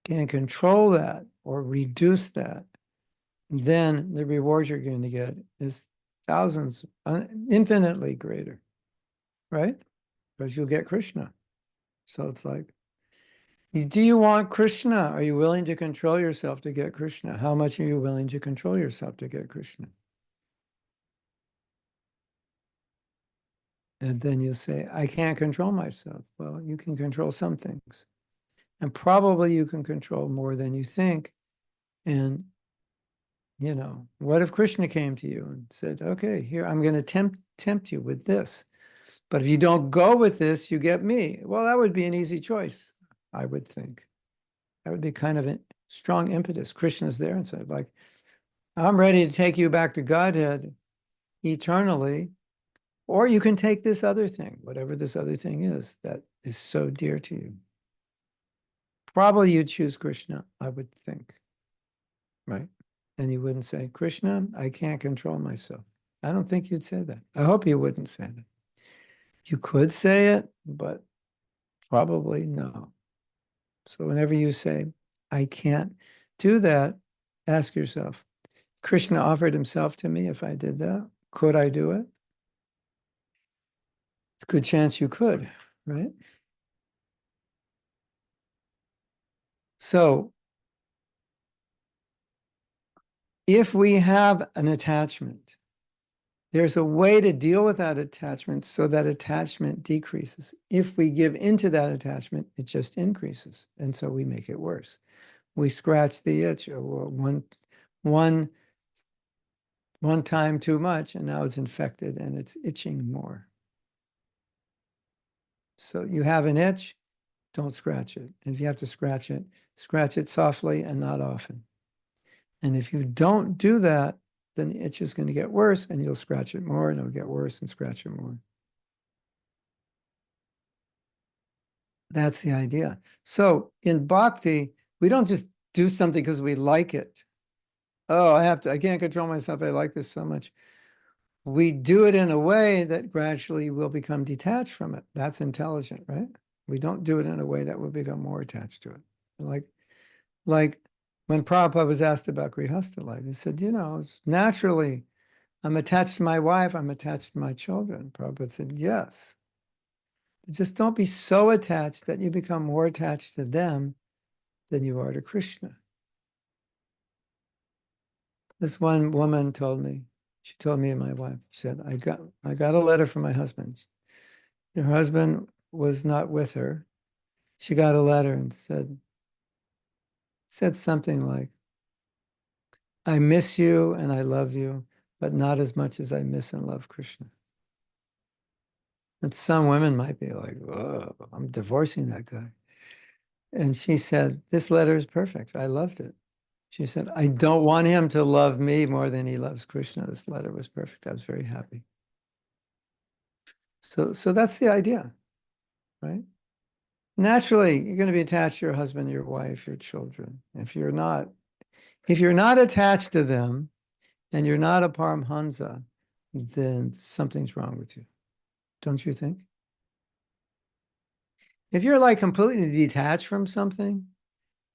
S1: can't control that or reduce that, then the reward you're going to get is thousands, infinitely greater, right? Because you'll get Krishna. So it's like, do you want Krishna? Are you willing to control yourself to get Krishna? How much are you willing to control yourself to get Krishna? And then you'll say, I can't control myself. Well, you can control some things. And probably you can control more than you think. And, you know, what if Krishna came to you and said, okay, here, I'm going to tempt you with this. But if you don't go with this, you get me. Well, that would be an easy choice, I would think. That would be kind of a strong impetus. Krishna's there and said, like, I'm ready to take you back to Godhead eternally. Or you can take this other thing, whatever this other thing is that is so dear to you. Probably you'd choose Krishna, I would think, right? And you wouldn't say, Krishna, I can't control myself. I don't think you'd say that. I hope you wouldn't say that. You could say it, but probably no. So whenever you say, I can't do that, ask yourself, Krishna offered himself to me if I did that. Could I do it? It's a good chance you could, right? So if we have an attachment, there's a way to deal with that attachment so that attachment decreases. If we give into that attachment, it just increases. And so we make it worse. We scratch the itch one time too much, and now it's infected and it's itching more. So you have an itch, don't scratch it. And if you have to scratch it softly and not often. And if you don't do that, then the itch is going to get worse and you'll scratch it more and it'll get worse and scratch it more. That's the idea. So in bhakti, we don't just do something because we like it. Oh, I can't control myself. I like this so much. We do it in a way that gradually will become detached from it. That's intelligent, right? We don't do it in a way that will become more attached to it. Like when Prabhupada was asked about Grihastha life, he said, you know, naturally, I'm attached to my wife, I'm attached to my children. Prabhupada said, yes. Just don't be so attached that you become more attached to them than you are to Krishna. This one woman told me, she told me and my wife, she said, I got a letter from my husband. Her husband was not with her. She got a letter and said something like, I miss you and I love you, but not as much as I miss and love Krishna. And some women might be like, oh, I'm divorcing that guy. And she said, this letter is perfect. I loved it. She said, I don't want him to love me more than he loves Krishna. This letter was perfect. I was very happy. So that's the idea, right? Naturally, you're going to be attached to your husband, your wife, your children. If you're not attached to them and you're not a Paramhansa, then something's wrong with you. Don't you think? If you're like completely detached from something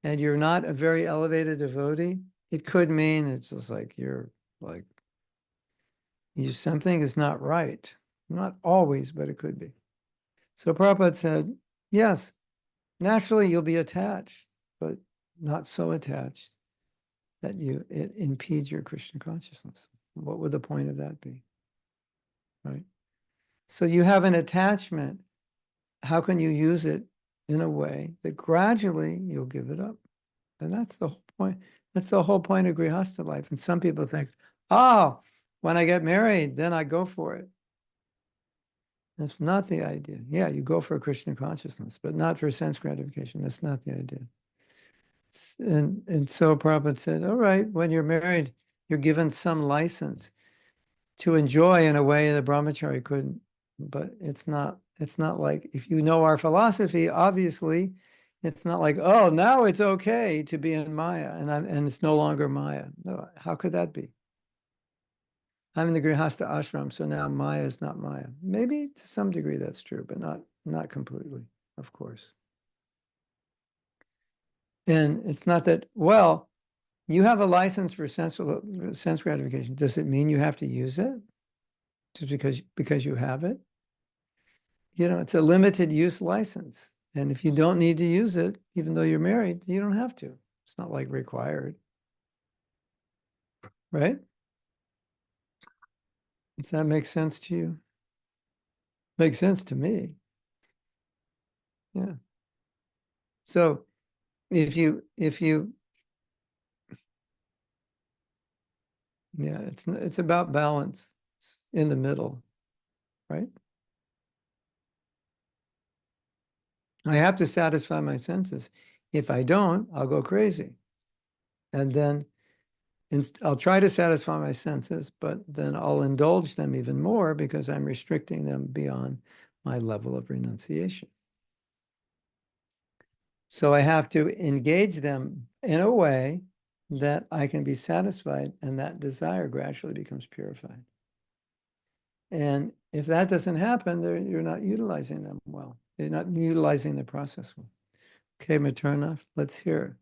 S1: and you're not a very elevated devotee, it could mean it's just like you're like, something is not right. Not always, but it could be. So Prabhupada said, yes, naturally you'll be attached, but not so attached that it impedes your Krishna consciousness. What would the point of that be? Right? So you have an attachment. How can you use it in a way that gradually you'll give it up? And that's the whole point. That's the whole point of Grihastha life. And some people think, oh, when I get married, then I go for it. That's not the idea. Yeah, you go for Krishna consciousness, but not for sense gratification. That's not the idea. And so Prabhupada said, all right, when you're married, you're given some license to enjoy in a way that a brahmachari couldn't. But it's not like, if you know our philosophy, obviously, it's not like, oh, now it's okay to be in Maya and it's no longer Maya. No, how could that be? I'm in the Grihastha ashram, so now Maya is not Maya. Maybe to some degree that's true, but not completely, of course. And it's not that, well, you have a license for sense gratification. Does it mean you have to use it just because you have it? It's a limited use license. And if you don't need to use it, even though you're married, you don't have to. It's not like required. Right? Does that make sense to you? Makes sense to me. Yeah. So if you yeah, it's about balance. It's in the middle, right? I have to satisfy my senses. If I don't, I'll go crazy. And then I'll try to satisfy my senses, but then I'll indulge them even more because I'm restricting them beyond my level of renunciation. So I have to engage them in a way that I can be satisfied, and that desire gradually becomes purified. And if that doesn't happen, you're not utilizing them well. You're not utilizing the process well. Okay, Materna, let's hear it.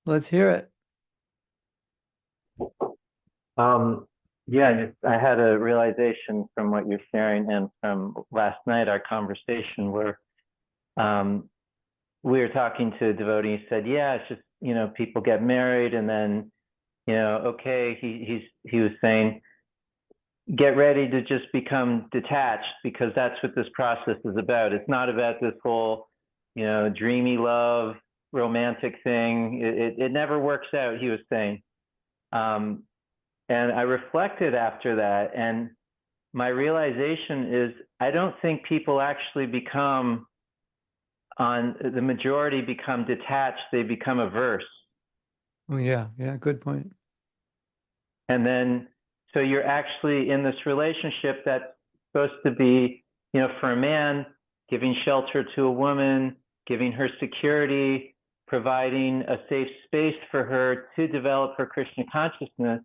S1: Let's hear it.
S4: Yeah, I had a realization from what you're sharing and from last night, our conversation where we were talking to a devotee. He said, yeah, it's just, people get married and then, okay, he was saying, get ready to just become detached because that's what this process is about. It's not about this whole, dreamy love, romantic thing. It never works out, he was saying. And I reflected after that, and my realization is I don't think people actually the majority become detached, they become averse.
S1: Oh, yeah, good point.
S4: And then, so you're actually in this relationship that's supposed to be, for a man, giving shelter to a woman, giving her security, providing a safe space for her to develop her Krishna consciousness.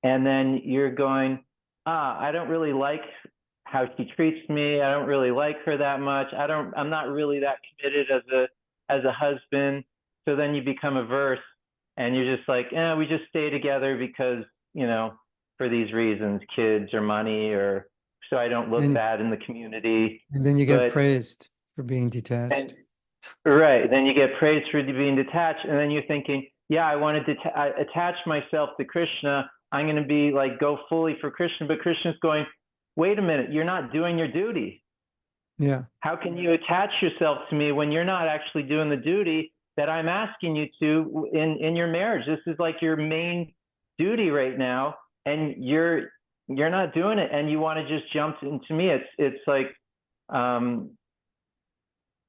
S4: And then you're going, I don't really like how she treats me. I don't really like her that much. I'm not really that committed as a husband. So then you become averse and you're just like, we just stay together because, for these reasons, kids or money or so I don't look
S1: And-
S4: bad in the community.
S1: And then you get
S4: But
S1: praised for being detached.
S4: and right, then you get praised for being detached, and then you're thinking, yeah, I want to attach myself to Krishna. I'm going to be like go fully for Krishna, but Krishna's going, wait a minute, you're not doing your duty.
S1: Yeah.
S4: How can you attach yourself to me when you're not actually doing the duty that I'm asking you to in your marriage? This is like your main duty right now, and you're not doing it, and you want to just jump into me. It's like,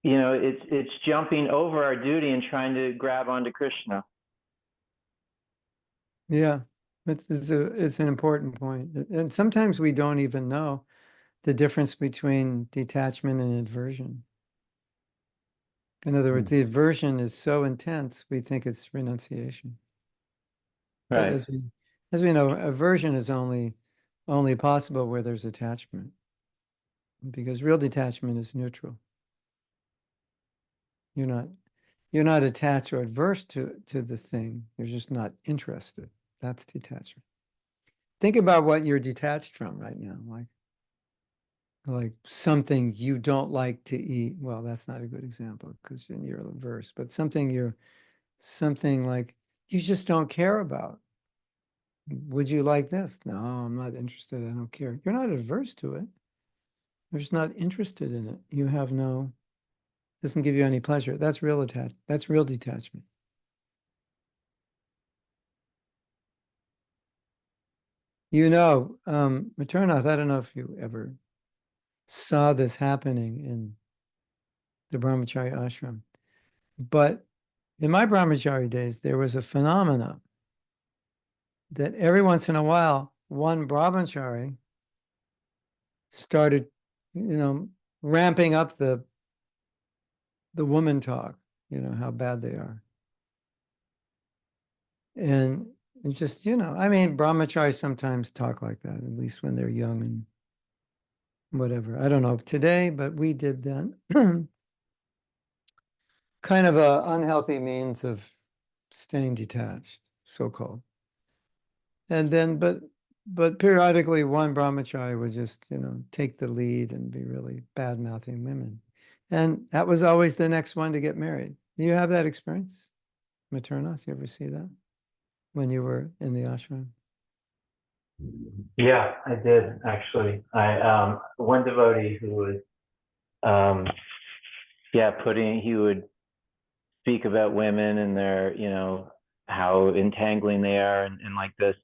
S4: it's jumping over our duty and trying to grab onto Krishna.
S1: Yeah. It's an important point. And sometimes we don't even know the difference between detachment and aversion. In other words, the aversion is so intense, we think it's renunciation. But
S4: Right.
S1: as we know, aversion is only possible where there's attachment, because real detachment is neutral. You're not attached or adverse to the thing. You're just not interested. That's detachment. Think about what you're detached from right now, like something you don't like to eat. Well, that's not a good example because you're averse, but something like you just don't care about. Would you like this? No, I'm not interested. I don't care. You're not averse to it. You're just not interested in it. Doesn't give you any pleasure. That's real That's real detachment. Maternath, I don't know if you ever saw this happening in the Brahmachari ashram, but in my Brahmachari days, there was a phenomena that every once in a while, one Brahmachari started, ramping up the woman talk, how bad they are. And just, Brahmacharis sometimes talk like that, at least when they're young and whatever. I don't know today, but we did then. Kind of a unhealthy means of staying detached, so-called. And then, but periodically one brahmachari would just, take the lead and be really bad-mouthing women. And that was always the next one to get married. Do you have that experience, Materna? Do you ever see that when you were in the ashram?
S4: Yeah, I did actually. I one devotee who was he would speak about women and their, how entangling they are and like this.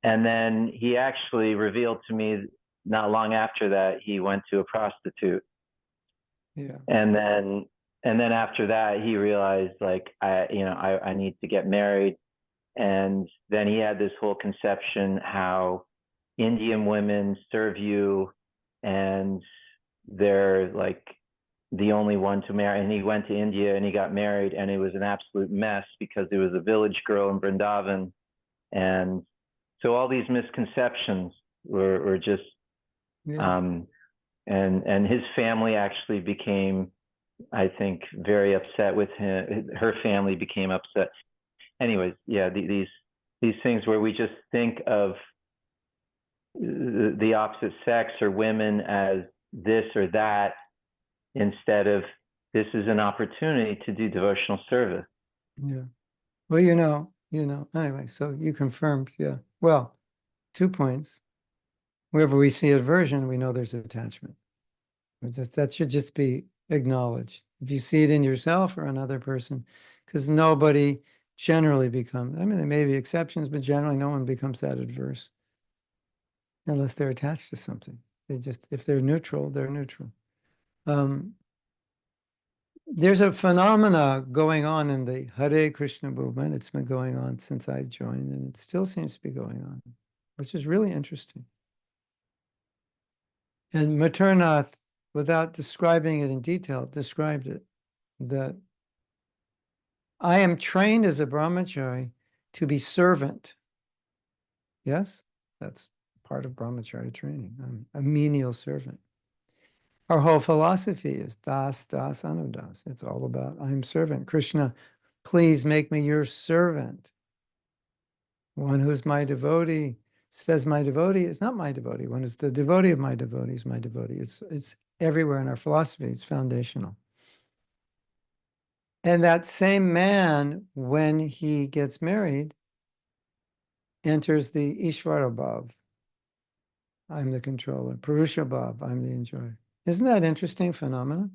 S4: And then he actually revealed to me not long after that he went to a prostitute.
S1: Yeah.
S4: And then after that he realized like I need to get married. And then he had this whole conception how Indian women serve you and they're like the only one to marry. And he went to India and he got married and it was an absolute mess because there was a village girl in Vrindavan. And so all these misconceptions were just,
S1: Yeah.
S4: and his family actually became, I think, very upset with him. Her family became upset. Anyways, yeah, these things where we just think of the opposite sex or women as this or that instead of this is an opportunity to do devotional service.
S1: Yeah. Well, anyway, so you confirmed, yeah. Well, 2 points. Wherever we see aversion, we know there's attachment. That should just be acknowledged. If you see it in yourself or another person, because nobody generally becomes, there may be exceptions, but generally no one becomes that adverse unless they're attached to something. If they're neutral, they're neutral. There's a phenomena going on in the Hare Krishna movement. It's been going on since I joined, and it still seems to be going on, which is really interesting. And Maternath, without describing it in detail, described it, that I am trained as a brahmachari to be servant. Yes, that's part of brahmachari training. I'm a menial servant. Our whole philosophy is das, das, anudas. It's all about I'm servant. Krishna, please make me your servant. One who's my devotee, says my devotee is not my devotee. When it's the devotee of my devotee is my devotee. It's everywhere in our philosophy. It's foundational. And that same man, when he gets married, enters the Ishvara Bhav. I'm the controller. Purusha Bhav, I'm the enjoyer. Isn't that interesting phenomenon?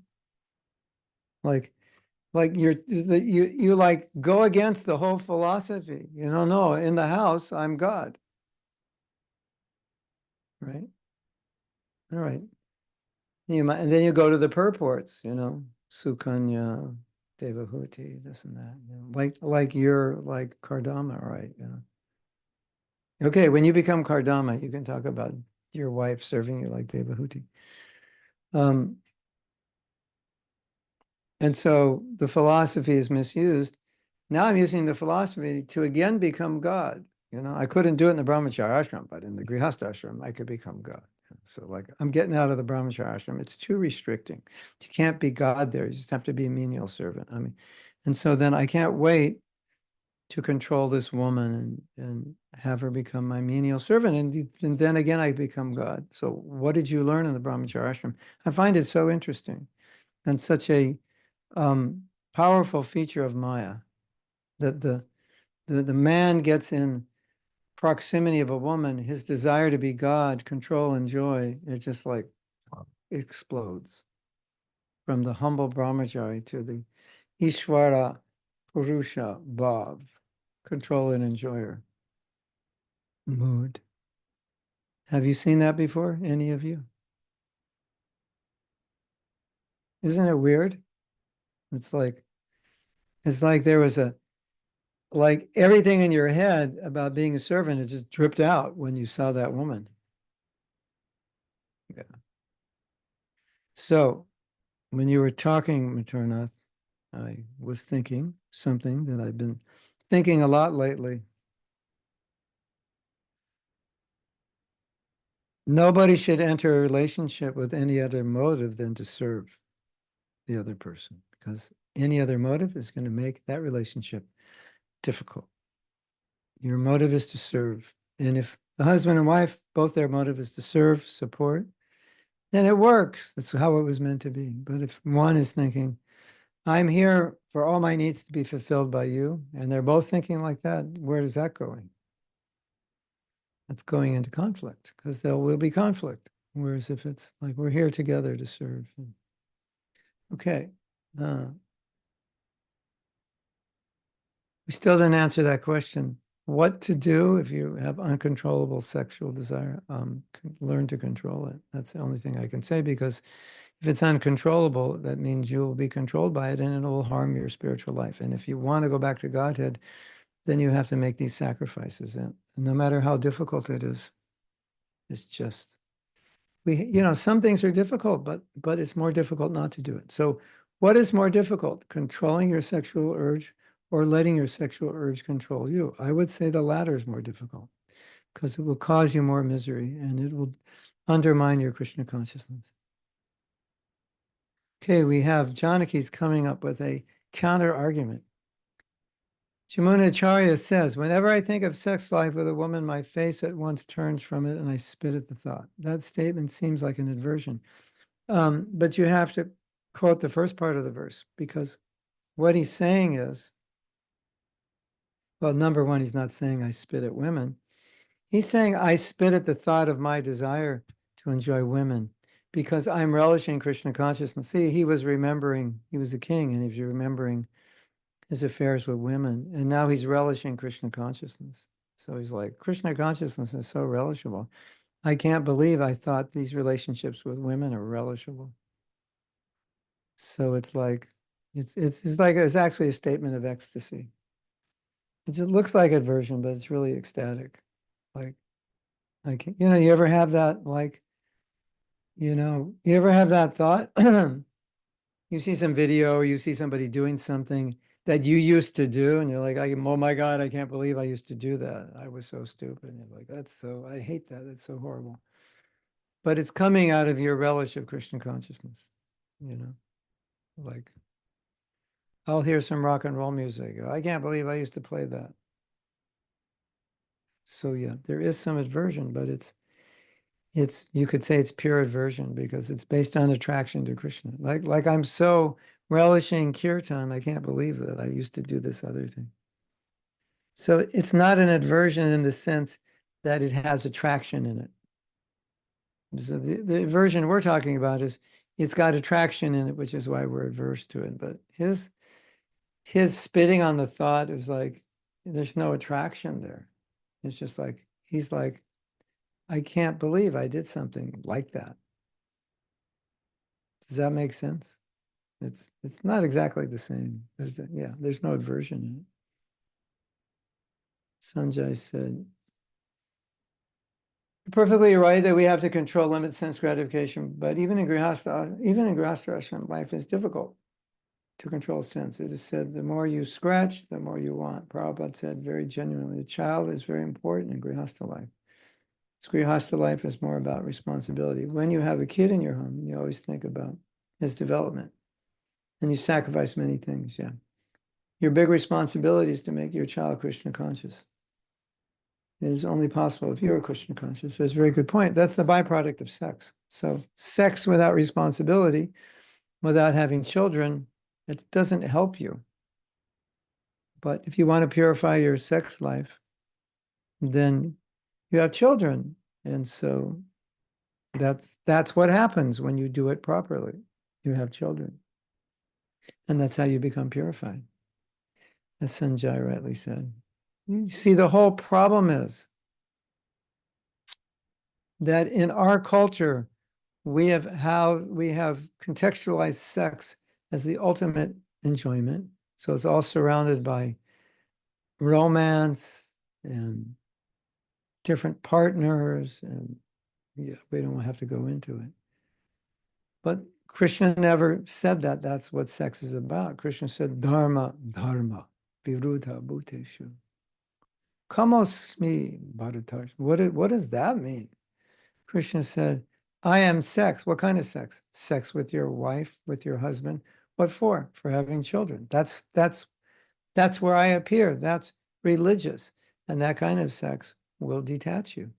S1: Like you like go against the whole philosophy. You know, no, in the house, I'm God. Right? All right. You might, and then you go to the purports, you know, Sukanya, Devahuti, this and that. You know, like you're like Kardama, right? You know. Okay, when you become Kardama, you can talk about your wife serving you like Devahuti. And so the philosophy is misused. Now I'm using the philosophy to again become God. You know, I couldn't do it in the Brahmacharya ashram, but in the Grihastha ashram, I could become God. So like I'm getting out of the Brahmacharya ashram. It's too restricting. You can't be God there. You just have to be a menial servant. I mean, and so then I can't wait to control this woman and have her become my menial servant. And then again, I become God. So what did you learn in the Brahmacharya ashram? I find it so interesting and such a powerful feature of Maya that the man gets in proximity of a woman, his desire to be God, control, and joy, it just like explodes from the humble brahmachari to the Ishvara Purusha Bhav, control and enjoyer mood. Have you seen that before, any of you? Isn't it weird? It's like there was like everything in your head about being a servant, it just dripped out when you saw that woman. Yeah. So when you were talking, Maturnath, I was thinking something that I've been thinking a lot lately. Nobody should enter a relationship with any other motive than to serve the other person, because any other motive is going to make that relationship difficult. Your motive is to serve. And if the husband and wife, both their motive is to serve, support, then it works. That's how it was meant to be. But if one is thinking, I'm here for all my needs to be fulfilled by you, and they're both thinking like that, where is that going? That's going into conflict, because there will be conflict. Whereas if it's like we're here together to serve. Okay. We still didn't answer that question. What to do if you have uncontrollable sexual desire? Learn to control it. That's the only thing I can say, because if it's uncontrollable, that means you will be controlled by it and it will harm your spiritual life. And if you want to go back to Godhead, then you have to make these sacrifices. And no matter how difficult it is, it's just, some things are difficult, but it's more difficult not to do it. So what is more difficult, controlling your sexual urge or letting your sexual urge control you? I would say the latter is more difficult, because it will cause you more misery and it will undermine your Krishna consciousness. Okay, we have Janaki's coming up with a counter argument. Jamunacharya says, whenever I think of sex life with a woman, my face at once turns from it and I spit at the thought. That statement seems like an aversion. But you have to quote the first part of the verse, because what he's saying is, well, number one, he's not saying I spit at women. He's saying I spit at the thought of my desire to enjoy women because I'm relishing Krishna consciousness. See, he was remembering, he was a king and he was remembering his affairs with women, and now he's relishing Krishna consciousness. So he's like, Krishna consciousness is so relishable. I can't believe I thought these relationships with women are relishable. So it's like, it's actually a statement of ecstasy. It just looks like aversion, but it's really ecstatic. Like, you ever have that, like, you ever have that thought? You see some video or you see somebody doing something that you used to do, and you're like, oh my God, I can't believe I used to do that. I was so stupid. And you're like, I hate that. That's so horrible. But it's coming out of your relish of Krishna consciousness, like I'll hear some rock and roll music. I can't believe I used to play that. So yeah, there is some aversion, but it's you could say it's pure aversion because it's based on attraction to Krishna. Like I'm so relishing kirtan, I can't believe that I used to do this other thing. So it's not an aversion in the sense that it has attraction in it. So the aversion we're talking about is it's got attraction in it, which is why we're adverse to it. But his spitting on the thought is like there's no attraction there. It's just like he's like, I can't believe I did something like that. Does that make sense? It's not exactly the same. There's no aversion in it. Sanjay said, perfectly right that we have to control, limit sense gratification, but even in Grihastha ashram, life is difficult to control sense. It is said, the more you scratch, the more you want. Prabhupada said very genuinely, the child is very important in Grihastha life. Grihastha life is more about responsibility. When you have a kid in your home, you always think about his development. And you sacrifice many things, yeah. Your big responsibility is to make your child Krishna conscious. It is only possible if you're Krishna conscious. That's a very good point. That's the byproduct of sex. So sex without responsibility, without having children, it doesn't help you. But if you want to purify your sex life, then you have children. And so that's what happens when you do it properly. You have children. And that's how you become purified, as Sanjay rightly said. You see, the whole problem is that in our culture, we have contextualized sex as the ultimate enjoyment. So it's all surrounded by romance and different partners, and yeah, we don't have to go into it. But Krishna never said that that's what sex is about. Krishna said, dharma, viruddha bhuteshu. Kamosmi bharatarsha. What does that mean? Krishna said, I am sex. What kind of sex? Sex with your wife, with your husband. What for? For having children. That's where I appear. That's religious. And that kind of sex will detach you.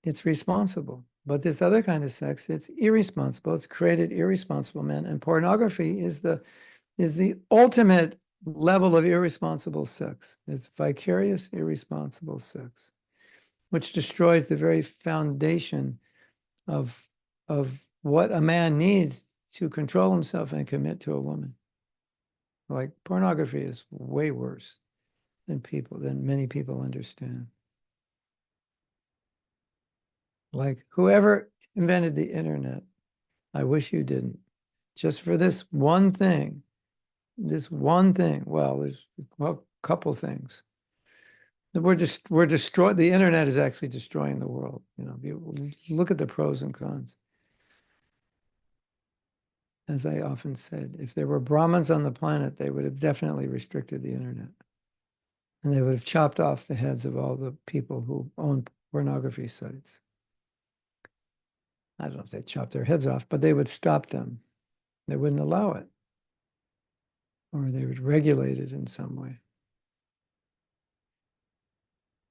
S1: It's responsible. But this other kind of sex, it's irresponsible. It's created irresponsible men. And pornography is the ultimate level of irresponsible sex. It's vicarious, irresponsible sex, which destroys the very foundation of what a man needs to control himself and commit to a woman. Like pornography is way worse than many people understand. Like whoever invented the internet, I wish you didn't. Just for this one thing. Well, there's a couple things. We're destroyed. The internet is actually destroying the world. You know, you look at the pros and cons. As I often said, if there were Brahmins on the planet, they would have definitely restricted the internet. And they would have chopped off the heads of all the people who own pornography sites. I don't know if they chopped their heads off, but they would stop them. They wouldn't allow it. Or they would regulate it in some way.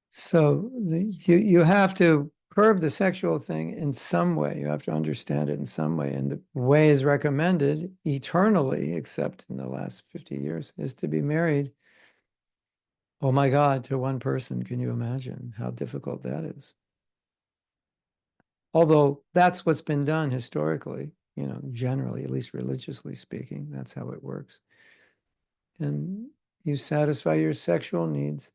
S1: So you have to curb the sexual thing in some way. You have to understand it in some way. And the way is recommended eternally, except in the last 50 years, is to be married, oh my God, to one person. Can you imagine how difficult that is? Although that's what's been done historically, you know, generally, at least religiously speaking, that's how it works. And you satisfy your sexual needs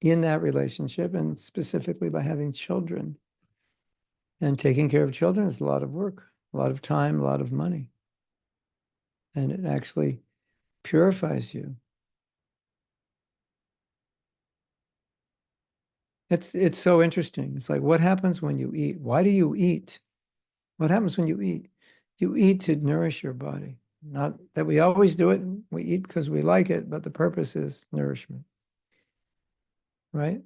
S1: in that relationship, and specifically by having children. And taking care of children is a lot of work, a lot of time, a lot of money. And it actually purifies you. It's so interesting. It's like, what happens when you eat? Why do you eat? What happens when you eat? You eat to nourish your body. Not that we always do it. We eat because we like it, but the purpose is nourishment. Right?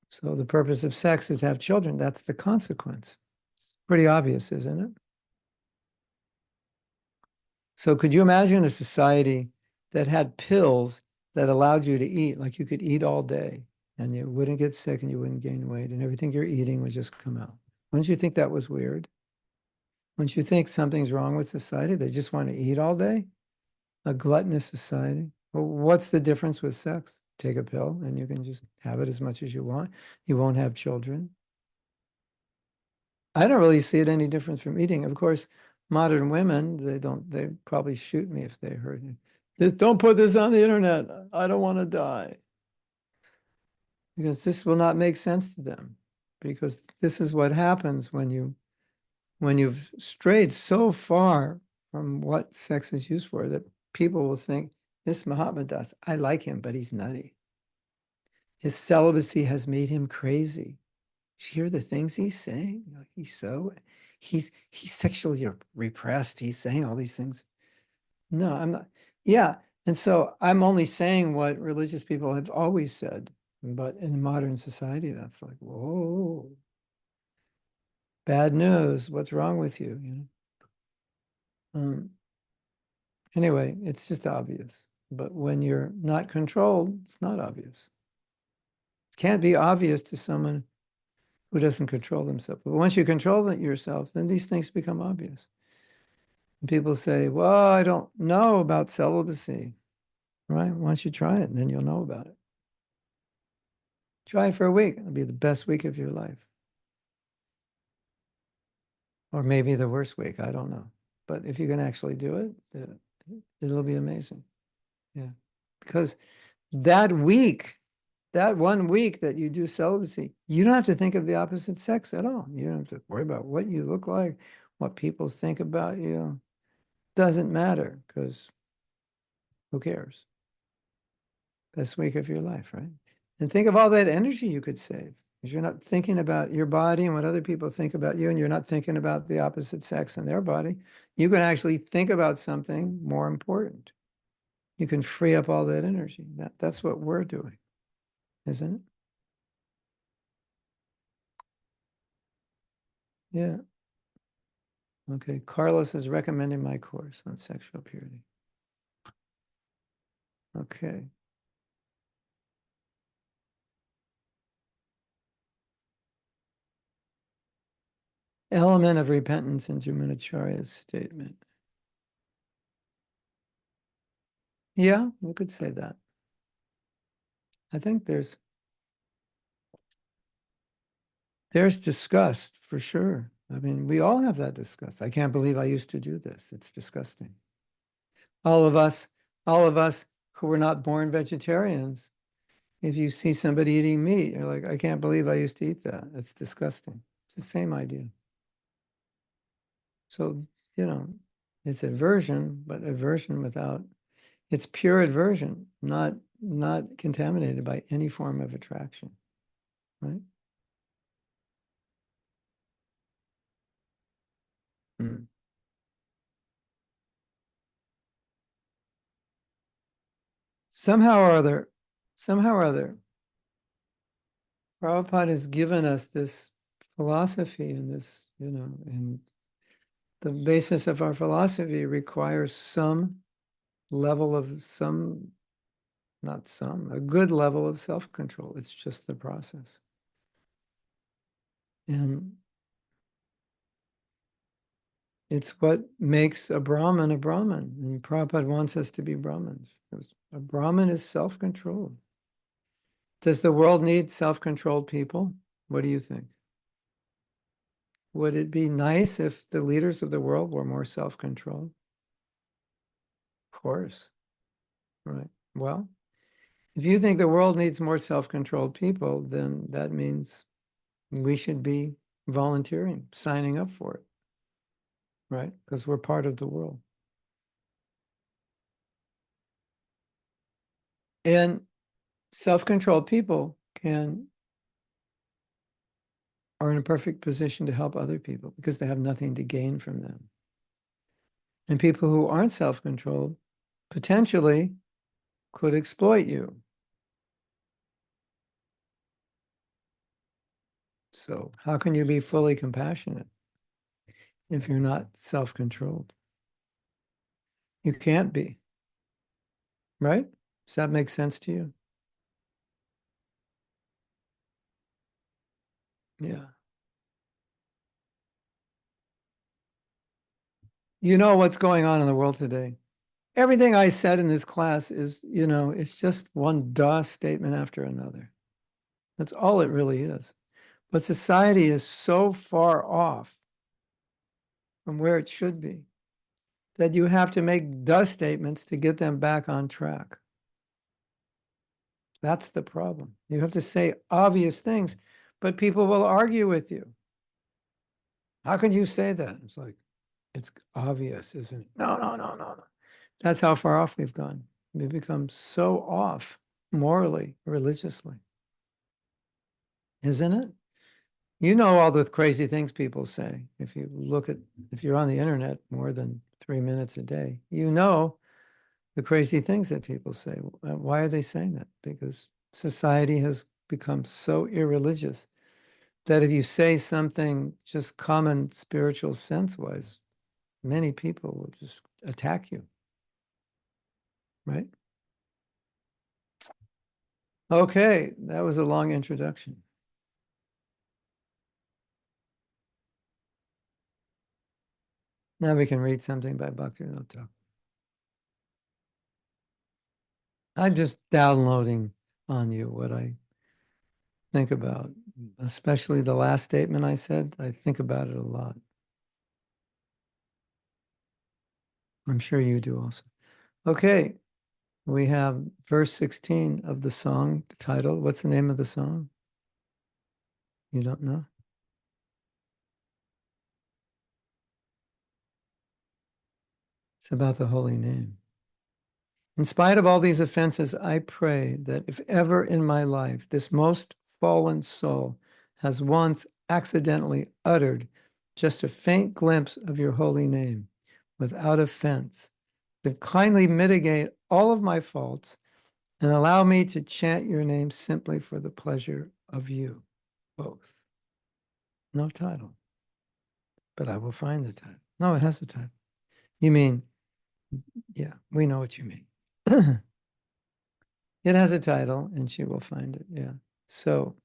S1: So the purpose of sex is to have children. That's the consequence. Pretty obvious, isn't it? So could you imagine a society that had pills that allowed you to eat, like you could eat all day and you wouldn't get sick and you wouldn't gain weight and everything you're eating would just come out. Wouldn't you think that was weird? Wouldn't you think something's wrong with society? They just want to eat all day? A gluttonous society? Well, what's the difference with sex? Take a pill and you can just have it as much as you want. You won't have children. I don't really see it any different from eating. Of course, modern women, they probably shoot me if they heard it. Just don't put this on the internet. I don't want to die. Because this will not make sense to them. Because this is what happens when you've strayed so far from what sex is used for that people will think, this Mahatma Das, I like him, but he's nutty. His celibacy has made him crazy. You hear the things he's saying? Like he's sexually repressed. He's saying all these things. No, I'm not. Yeah. And so I'm only saying what religious people have always said. But in modern society, that's like, whoa, bad news. What's wrong with you? You know? Anyway, it's just obvious. But when you're not controlled, it's not obvious. It can't be obvious to someone who doesn't control themselves. But once you control it yourself, then these things become obvious. And people say, well, I don't know about celibacy, right? Once you try it, then you'll know about it. Try it for a week. It'll be the best week of your life. Or maybe the worst week, I don't know. But if you can actually do it, it'll be amazing. Yeah. Because that week, that 1 week that you do celibacy, you don't have to think of the opposite sex at all. You don't have to worry about what you look like, what people think about you. Doesn't matter because who cares? Best week of your life, right? And think of all that energy you could save. Because you're not thinking about your body and what other people think about you, and you're not thinking about the opposite sex and their body. You can actually think about something more important. You can free up all that energy. That's what we're doing, isn't it? Yeah. Okay. Carlos is recommending my course on sexual purity. Okay. Element of repentance in Jumanacharya's statement. Yeah, we could say that. I think there's disgust for sure. I mean, we all have that disgust. I can't believe I used to do this. It's disgusting. All of us who were not born vegetarians, if you see somebody eating meat, you're like, I can't believe I used to eat that. It's disgusting. It's the same idea. So, you know, it's aversion, but aversion without, it's pure aversion, not contaminated by any form of attraction, right? Mm. Somehow or other, Prabhupada has given us this philosophy and this, you know, and the basis of our philosophy requires some level of a good level of self-control. It's just the process. And it's what makes a Brahmin a Brahmin. And Prabhupada wants us to be Brahmins. A Brahmin is self-controlled. Does the world need self-controlled people? What do you think? Would it be nice if the leaders of the world were more self-controlled? Of course, right? Well, if you think the world needs more self-controlled people, then that means we should be volunteering, signing up for it, right? Because we're part of the world. And self-controlled people are in a perfect position to help other people because they have nothing to gain from them. And people who aren't self-controlled potentially could exploit you. So how can you be fully compassionate if you're not self-controlled? You can't be, right? Does that make sense to you? Yeah. You know what's going on in the world today. Everything I said in this class is, it's just one duh statement after another. That's all it really is. But society is so far off from where it should be that you have to make duh statements to get them back on track. That's the problem. You have to say obvious things, but people will argue with you. How could you say that? It's like, it's obvious, isn't it? No, no, no, no, no. That's how far off we've gone. We've become so off morally, religiously. Isn't it? You know all the crazy things people say. If you're on the internet more than 3 minutes a day, you know the crazy things that people say. Why are they saying that? Because society has become so irreligious that if you say something just common spiritual sense-wise, many people will just attack you, right? Okay, that was a long introduction. Now we can read something by Bhaktivinoda Thakur. I'm just downloading on you what I think about, especially the last statement I said. I think about it a lot. I'm sure you do also. Okay, we have verse 16 of the song title. What's the name of the song? You don't know? It's about the holy name. In spite of all these offenses, I pray that if ever in my life this most fallen soul has once accidentally uttered just a faint glimpse of your holy name without offense, then kindly mitigate all of my faults and allow me to chant your name simply for the pleasure of you both. No title, but I will find the title. No, it has a title. You mean, yeah, we know what you mean. It has a title and she will find it. Yeah. So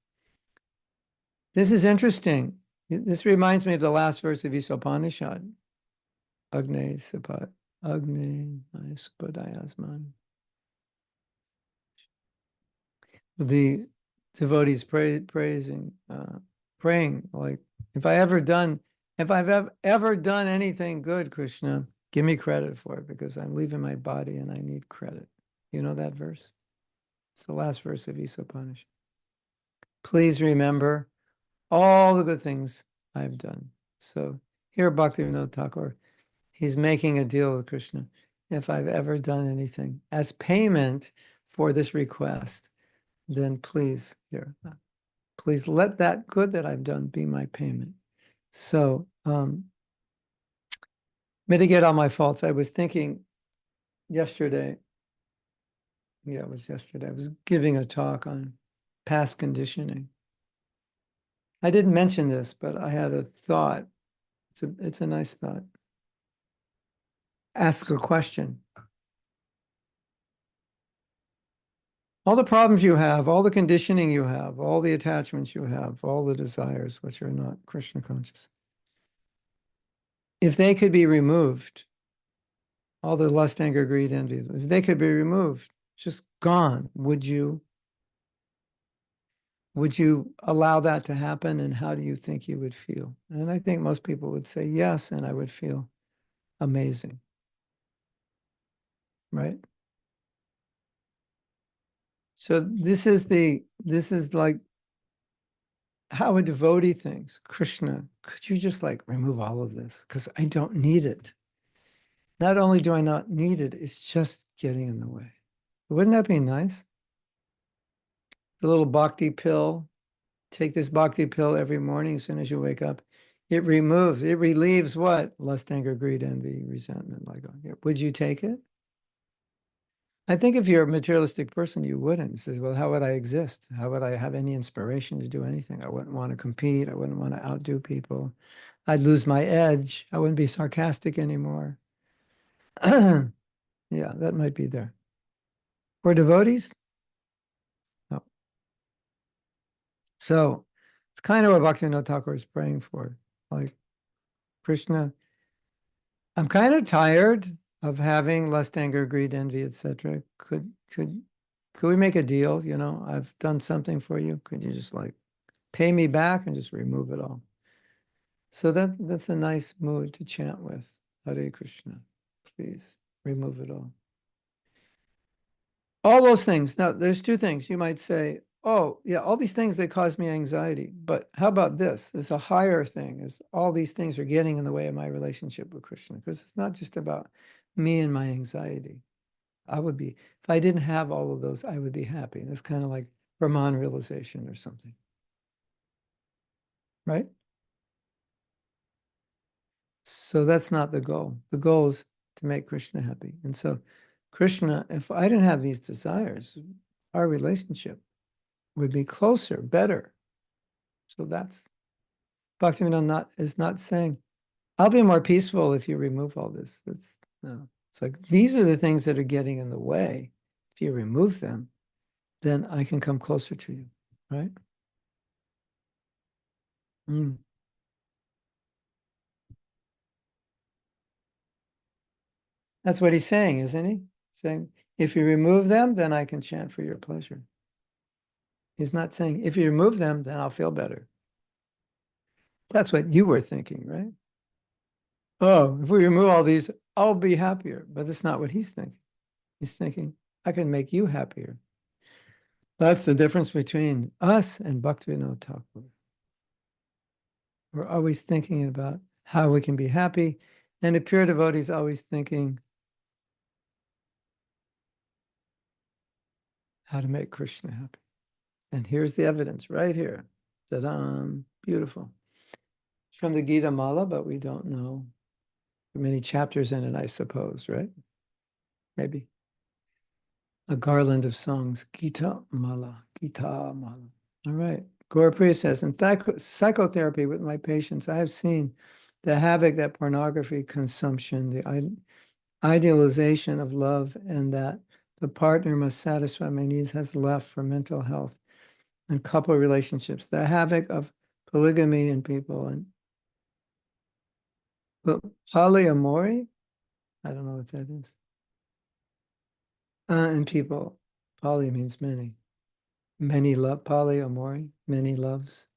S1: this is interesting. This reminds me of the last verse of Isopanishad. Agne Sapat. Agne Supadayasman. The devotees praying like, if I've ever done anything good, Krishna, give me credit for it because I'm leaving my body and I need credit. You know that verse? It's the last verse of Isopanishad. Please remember all the good things I've done. So here, Bhaktivinoda Thakur, he's making a deal with Krishna. If I've ever done anything as payment for this request, then please, please let that good that I've done be my payment. So mitigate all my faults. I was thinking yesterday, it was yesterday, I was giving a talk on past conditioning. I didn't mention this, but I had a thought. It's a nice thought. Ask a question. All the problems you have, all the conditioning you have, all the attachments you have, all the desires which are not Krishna conscious, if they could be removed, all the lust, anger, greed, envy, if they could be removed, just gone, would you allow that to happen? And how do you think you would feel? And I think most people would say yes, and I would feel amazing, right? So this is like how a devotee thinks. Krishna, could you just like remove all of this? Because I don't need it. Not only do I not need it, it's just getting in the way. Wouldn't that be nice? The little bhakti pill, take this bhakti pill every morning as soon as you wake up. It relieves what? Lust, anger, greed, envy, resentment. Like, would you take it? I think if you're a materialistic person, you wouldn't. You say, well, how would I exist? How would I have any inspiration to do anything? I wouldn't want to compete. I wouldn't want to outdo people. I'd lose my edge. I wouldn't be sarcastic anymore. Yeah, that might be there. For devotees, no. So It's kind of what Bhaktivinoda Thakur is praying for. Like, Krishna, I'm kind of tired of having lust, anger, greed, envy, etc. Could we make a deal? You know, I've done something for you. Could you just like pay me back and just remove it all? So that's a nice mood to chant with. Hare Krishna, please remove it all. All those things. Now, there's two things. You might say, oh, yeah, all these things, they cause me anxiety. But how about this? There's a higher thing. Is all these things are getting in the way of my relationship with Krishna, because it's not just about me and my anxiety. I would be, if I didn't have all of those, I would be happy. That's kind of like Brahman realization or something. Right? So that's not the goal. The goal is to make Krishna happy. And so Krishna, if I didn't have these desires, our relationship would be closer, better. So that's Bhaktivinoda is not saying, I'll be more peaceful if you remove all this. That's no. It's like these are the things that are getting in the way. If you remove them, then I can come closer to you, right? Mm. That's what he's saying, isn't he? Saying, if you remove them, then I can chant for your pleasure. He's not saying, if you remove them, then I'll feel better. That's what you were thinking, right? Oh, if we remove all these, I'll be happier. But that's not what he's thinking. He's thinking, I can make you happier. That's the difference between us and Bhaktivinoda Thakur. We're always thinking about how we can be happy, and a pure devotee is always thinking how to make Krishna happy. And here's the evidence right here. Ta-da, beautiful. It's from the Gita Mala, but we don't know. There are many chapters in it, I suppose, right? Maybe. A garland of songs, Gita Mala, Gita Mala. All right. Gaurapriya says, in psychotherapy with my patients, I have seen the havoc that pornography consumption, the idealization of love, and that the partner must satisfy my needs has left for mental health and couple relationships, the havoc of polygamy in people and polyamory. I don't know what that is. In people, poly means many. Many love, polyamory, many loves.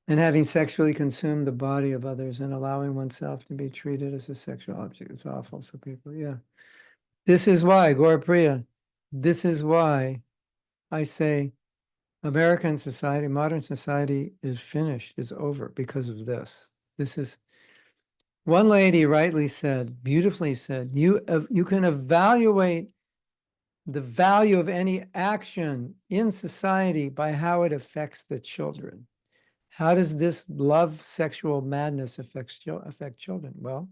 S1: And having sexually consumed the body of others and allowing oneself to be treated as a sexual object. It's awful for people, yeah. This is why, Gaurapriya, this is why I say American society, modern society is finished, is over because of this. This is, one lady rightly said, beautifully said, you can evaluate the value of any action in society by how it affects the children. How does this love sexual madness affect children? Well,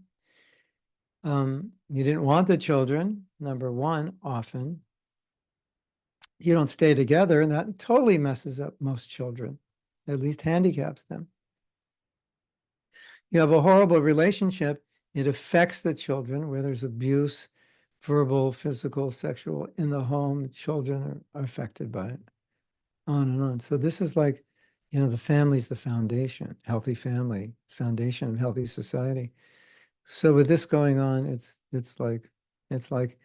S1: you didn't want the children, number one, often. You don't stay together, and that totally messes up most children, at least handicaps them. You have a horrible relationship, it affects the children, where there's abuse, verbal, physical, sexual, in the home, children are affected by it, on and on. So this is like, you know, the family's the foundation, healthy family, foundation of healthy society. So with this going on, it's like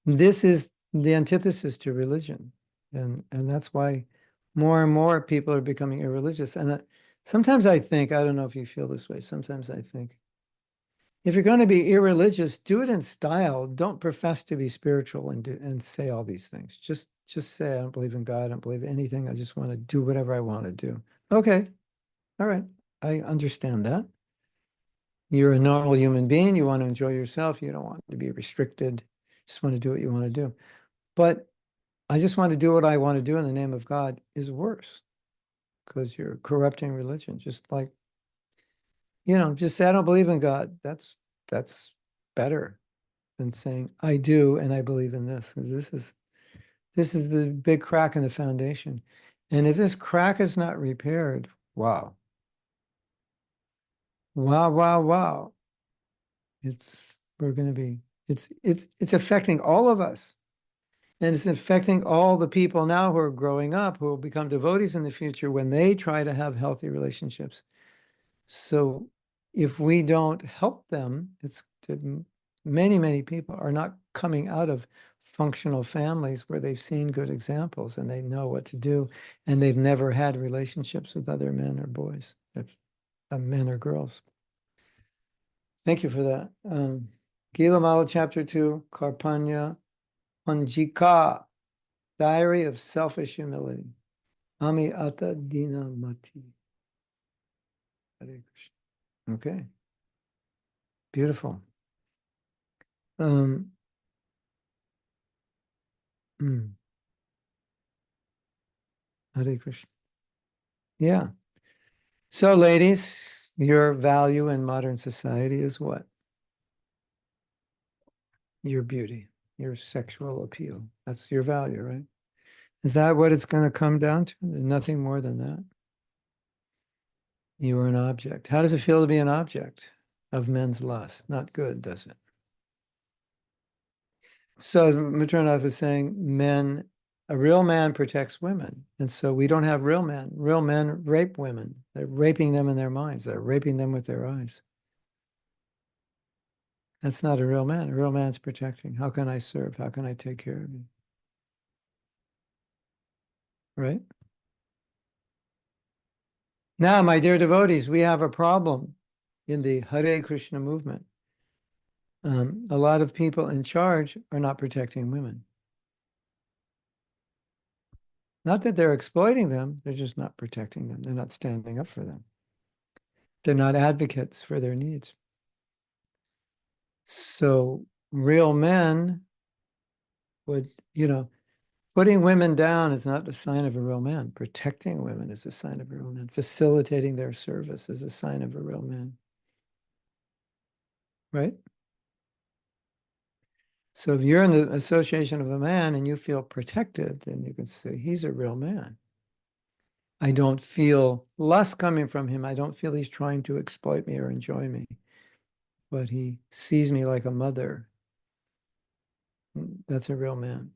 S1: this is the antithesis to religion. And that's why more and more people are becoming irreligious. And sometimes I think, I don't know if you feel this way, sometimes I think, if you're going to be irreligious, do it in style. Don't profess to be spiritual and say all these things. Just say, I don't believe in God, I don't believe in anything. I just want to do whatever I want to do. Okay. All right. I understand that. You're a normal human being. You want to enjoy yourself. You don't want to be restricted. You just want to do what you want to do. But I just want to do what I want to do in the name of God is worse because you're corrupting religion. Just like, you know, just say, I don't believe in God. That's better than saying, I do and I believe in this. This is the big crack in the foundation. And if this crack is not repaired, wow. Wow, wow, wow. We're going to be, it's affecting all of us. And it's affecting all the people now who are growing up, who will become devotees in the future when they try to have healthy relationships. So if we don't help them, many, many people are not coming out of functional families where they've seen good examples and they know what to do, and they've never had relationships with other men or boys, men or girls. Thank you for that. Gila Mala, Chapter 2, Karpanya Panjika, Diary of Selfish Humility. Ami Ata Dina Mati. Hare Krishna. Okay. Beautiful. Hmm. Hare Krishna. Yeah. So, ladies, your value in modern society is what? Your beauty, your sexual appeal. That's your value, right? Is that what it's going to come down to? There's nothing more than that. You are an object. How does it feel to be an object of men's lust? Not good, does it? So, as Matranath was saying, a real man protects women. And so we don't have real men. Real men rape women. They're raping them in their minds. They're raping them with their eyes. That's not a real man. A real man's protecting. How can I serve? How can I take care of you? Right? Now, my dear devotees, we have a problem in the Hare Krishna movement. A lot of people in charge are not protecting women. Not that they're exploiting them, they're just not protecting them. They're not standing up for them. They're not advocates for their needs. So real men would, putting women down is not a sign of a real man. Protecting women is a sign of a real man. Facilitating their service is a sign of a real man. Right? So if you're in the association of a man and you feel protected, then you can say, he's a real man. I don't feel lust coming from him. I don't feel he's trying to exploit me or enjoy me, but he sees me like a mother. That's a real man.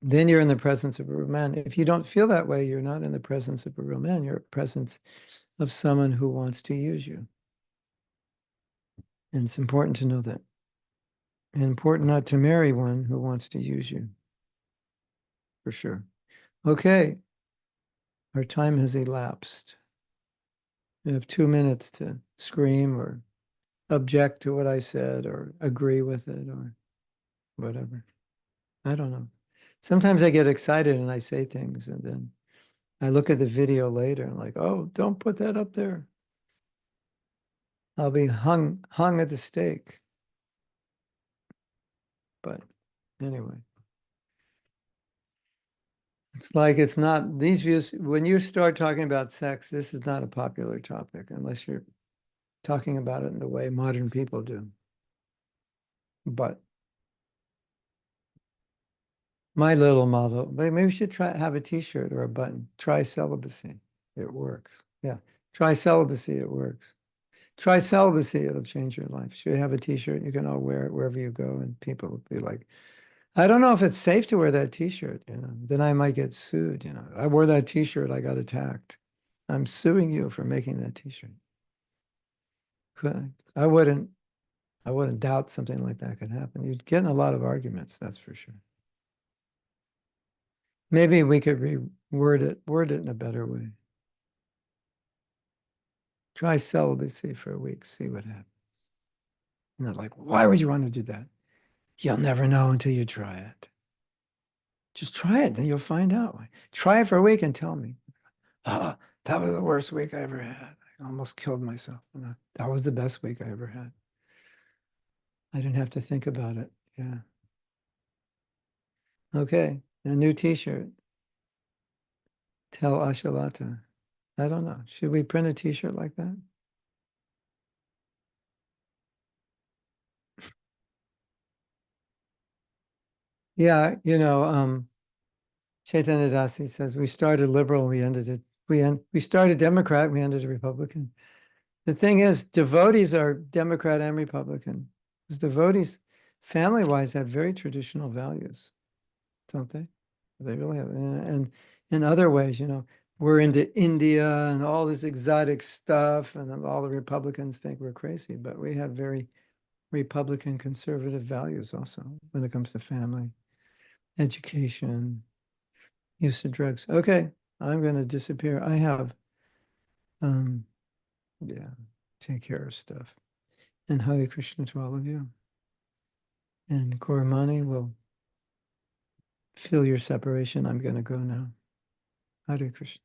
S1: Then you're in the presence of a real man. If you don't feel that way, you're not in the presence of a real man. You're in the presence of someone who wants to use you. And it's important to know that. And important not to marry one who wants to use you. For sure. Okay. Our time has elapsed. We have 2 minutes to scream or object to what I said or agree with it or whatever. I don't know. Sometimes I get excited and I say things and then I look at the video later and like, oh, don't put that up there. I'll be hung at the stake. But anyway. It's like it's not these views. When you start talking about sex, this is not a popular topic unless you're talking about it in the way modern people do. But my little motto, maybe we should have a t-shirt or a button. Try celibacy. It works. Yeah. Try celibacy. It works. Try celibacy. It'll change your life. Should have a t-shirt. You can all wear it wherever you go. And people will be like, I don't know if it's safe to wear that t-shirt. Then I might get sued. I wore that t-shirt. I got attacked. I'm suing you for making that t-shirt. I wouldn't doubt something like that could happen. You'd get in a lot of arguments, that's for sure. Maybe we could word it in a better way. Try celibacy for a week, see what happens. And they're like, why would you want to do that? You'll never know until you try it. Just try it, then you'll find out. Try it for a week and tell me. That was the worst week I ever had. I almost killed myself. That was the best week I ever had. I didn't have to think about it. Yeah. Okay, a new t-shirt. Tell Ashalata. I don't know. Should we print a t-shirt like that? Yeah, Chaitanya Dasi says we started liberal, we ended it. We started Democrat, we ended a Republican. The thing is, devotees are Democrat and Republican. Because devotees, family-wise, have very traditional values. don't they? They really have, and in other ways, we're into India and all this exotic stuff, and all the Republicans think we're crazy, but we have very Republican conservative values also when it comes to family, education, use of drugs. Okay, I'm going to disappear. I have, yeah, take care of stuff. And Hare Krishna to all of you. And Kormani will feel your separation. I'm going to go now. Hare Krishna.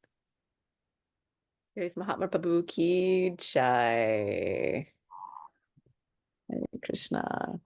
S5: Grace Mahatma Prabhu ki jai. Hare Krishna.